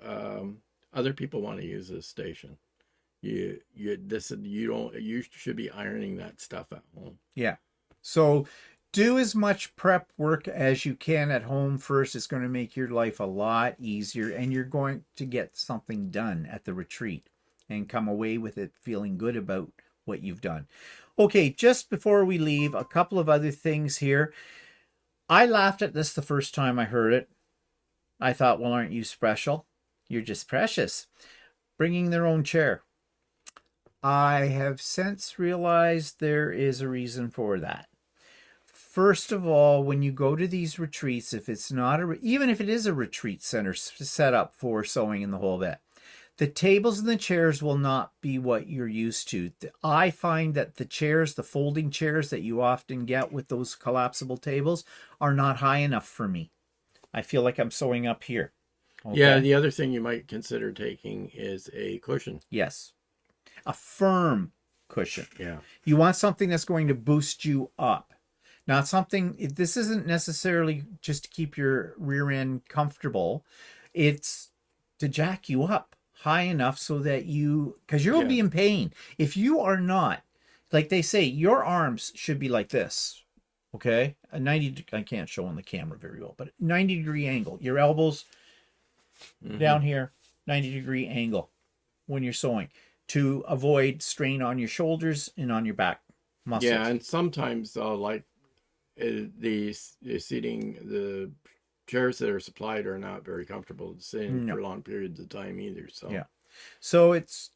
other people want to use this station. You should be ironing that stuff at home." Yeah. So do as much prep work as you can at home first. It's going to make your life a lot easier, and you're going to get something done at the retreat and come away with it feeling good about what you've done. Okay, just before we leave, a couple of other things here. I laughed at this the first time I heard it. I thought, well, aren't you special? You're just precious. Bringing their own chair. I have since realized there is a reason for that. First of all, when you go to these retreats, if it's not even if it is a retreat center set up for sewing in the whole bit, the tables and the chairs will not be what you're used to. I find that the chairs, the folding chairs that you often get with those collapsible tables, are not high enough for me. I feel like I'm sewing up here. Okay? Yeah, the other thing you might consider taking is a cushion. Yes. A firm cushion. Yeah. You want something that's going to boost you up. Not something, this isn't necessarily just to keep your rear end comfortable. It's to jack you up high enough so that because you'll be in pain. If you are not, like they say, your arms should be like this, okay? A 90, I can't show on the camera very well, but 90-degree angle. Your elbows down here, 90-degree angle when you're sewing to avoid strain on your shoulders and on your back muscles. Yeah, and sometimes the seating, the chairs that are supplied are not very comfortable to sit in for long periods of time either. So it's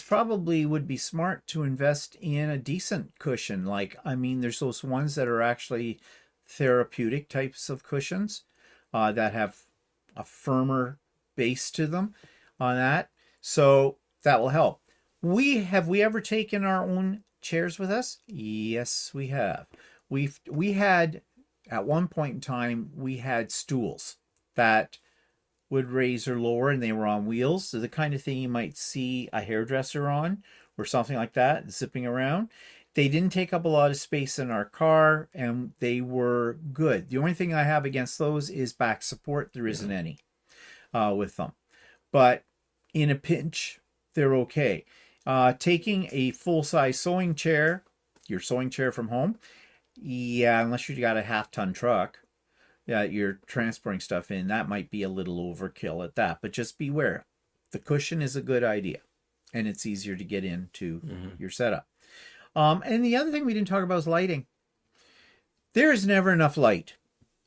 probably would be smart to invest in a decent cushion. There's those ones that are actually therapeutic types of cushions that have a firmer base to them on that. So that will help. We ever taken our own chairs with us? Yes, we have. We had at one point in time we had stools that would raise or lower, and they were on wheels. So the kind of thing you might see a hairdresser on or something like that, zipping around. They didn't take up a lot of space in our car, and they were good. The only thing I have against those is back support. There isn't any with them. But in a pinch, they're okay. Taking a full-size sewing chair, your sewing chair from home, yeah, unless you got a half-ton truck, yeah, you're transporting stuff in, that might be a little overkill at that. But just beware. The cushion is a good idea, and it's easier to get into your setup. And the other thing we didn't talk about is lighting. There is never enough light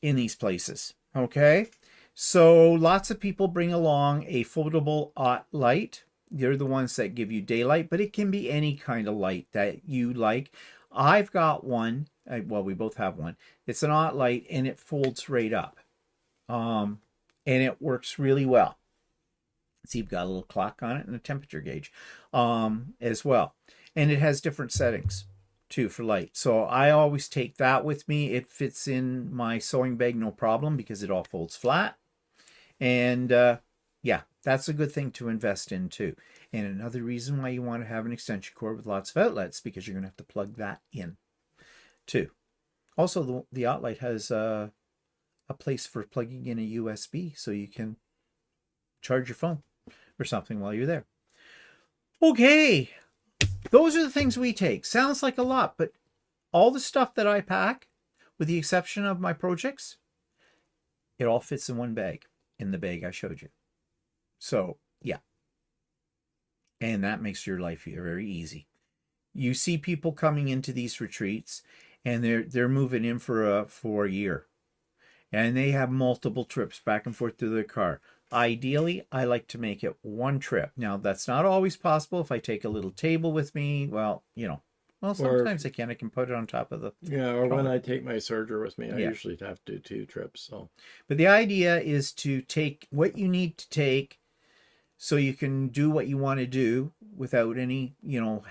in these places, okay? So lots of people bring along a foldable light. They're the ones that give you daylight, but it can be any kind of light that you like. I've got one. Well, we both have one. It's an light, and it folds right up. And it works really well. See, you've got a little clock on it and a temperature gauge as well. And it has different settings too for light. So I always take that with me. It fits in my sewing bag no problem because it all folds flat. And yeah, that's a good thing to invest in too. And another reason why you want to have an extension cord with lots of outlets, because you're going to have to plug that in too. Also, the outlet has a place for plugging in a USB so you can charge your phone or something while you're there. Okay, those are the things we take. Sounds like a lot, but all the stuff that I pack, with the exception of my projects, it all fits in one bag, in the bag I showed you. So, yeah. And that makes your life very easy. You see people coming into these retreats, and they're moving in for a year. And they have multiple trips back and forth to their car. Ideally, I like to make it one trip. Now, that's not always possible. If I take a little table with me, well, sometimes I can put it on top of the... Yeah, or when I take my serger with me, I usually have to do 2 trips. So, but the idea is to take what you need to take so you can do what you want to do without any,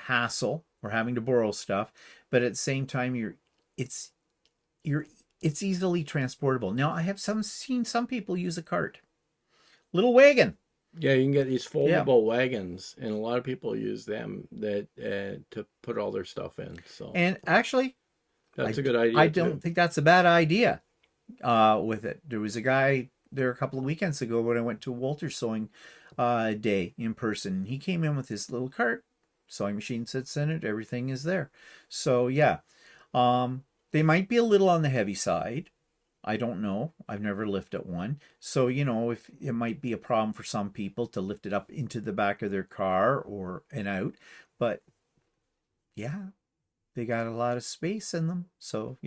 hassle or having to borrow stuff. But at the same time, it's easily transportable. Now, I have seen some people use a cart. Little wagon. Yeah, you can get these foldable wagons, and a lot of people use them to put all their stuff in. So, and actually, that's a good idea. I don't think that's a bad idea. With it, there was a guy there a couple of weekends ago when I went to Walter Sewing Day in person. He came in with his little cart, sewing machine sits in it, everything is there. So yeah, they might be a little on the heavy side. I don't know. I've never lifted one. So, if it might be a problem for some people to lift it up into the back of their car and out. But yeah, they got a lot of space in them. So,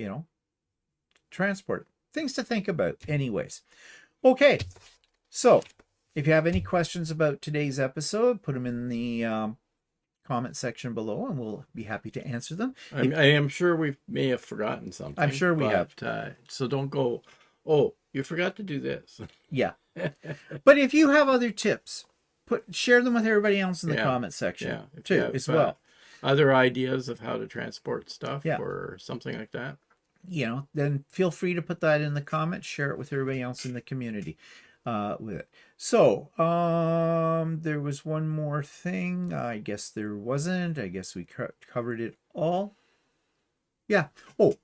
transport. Things to think about. Anyways. Okay. So, if you have any questions about today's episode, put them in the comment section below, and we'll be happy to answer them. I am sure we may have forgotten something. I'm sure we have. So don't go, oh, you forgot to do this. Yeah. But if you have other tips, share them with everybody else in the comment section too, as well. Other ideas of how to transport stuff Yeah. or something like that. Then feel free to put that in the comments, share it with everybody else in the community. With it. So, there was one more thing. I guess there wasn't. I guess we covered it all. Yeah. Oh,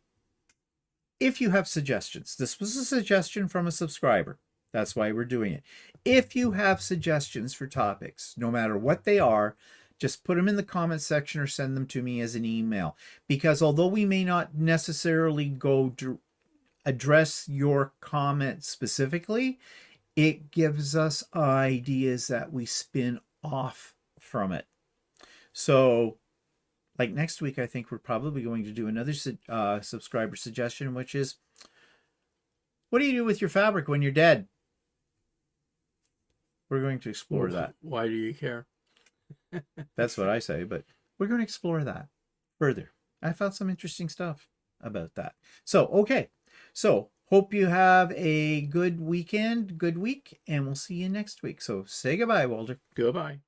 if you have suggestions, this was a suggestion from a subscriber. That's why we're doing it. If you have suggestions for topics, no matter what they are, just put them in the comment section or send them to me as an email. Because although we may not necessarily go to address your comment specifically, it gives us ideas that we spin off from it. So, like next week, I think we're probably going to do another subscriber suggestion, which is, what do you do with your fabric when you're dead? We're going to explore that. Why do you care? That's what I say, but we're going to explore that further. I found some interesting stuff about that. So, okay. So hope you have a good weekend, good week, and we'll see you next week. So say goodbye, Walter. Goodbye.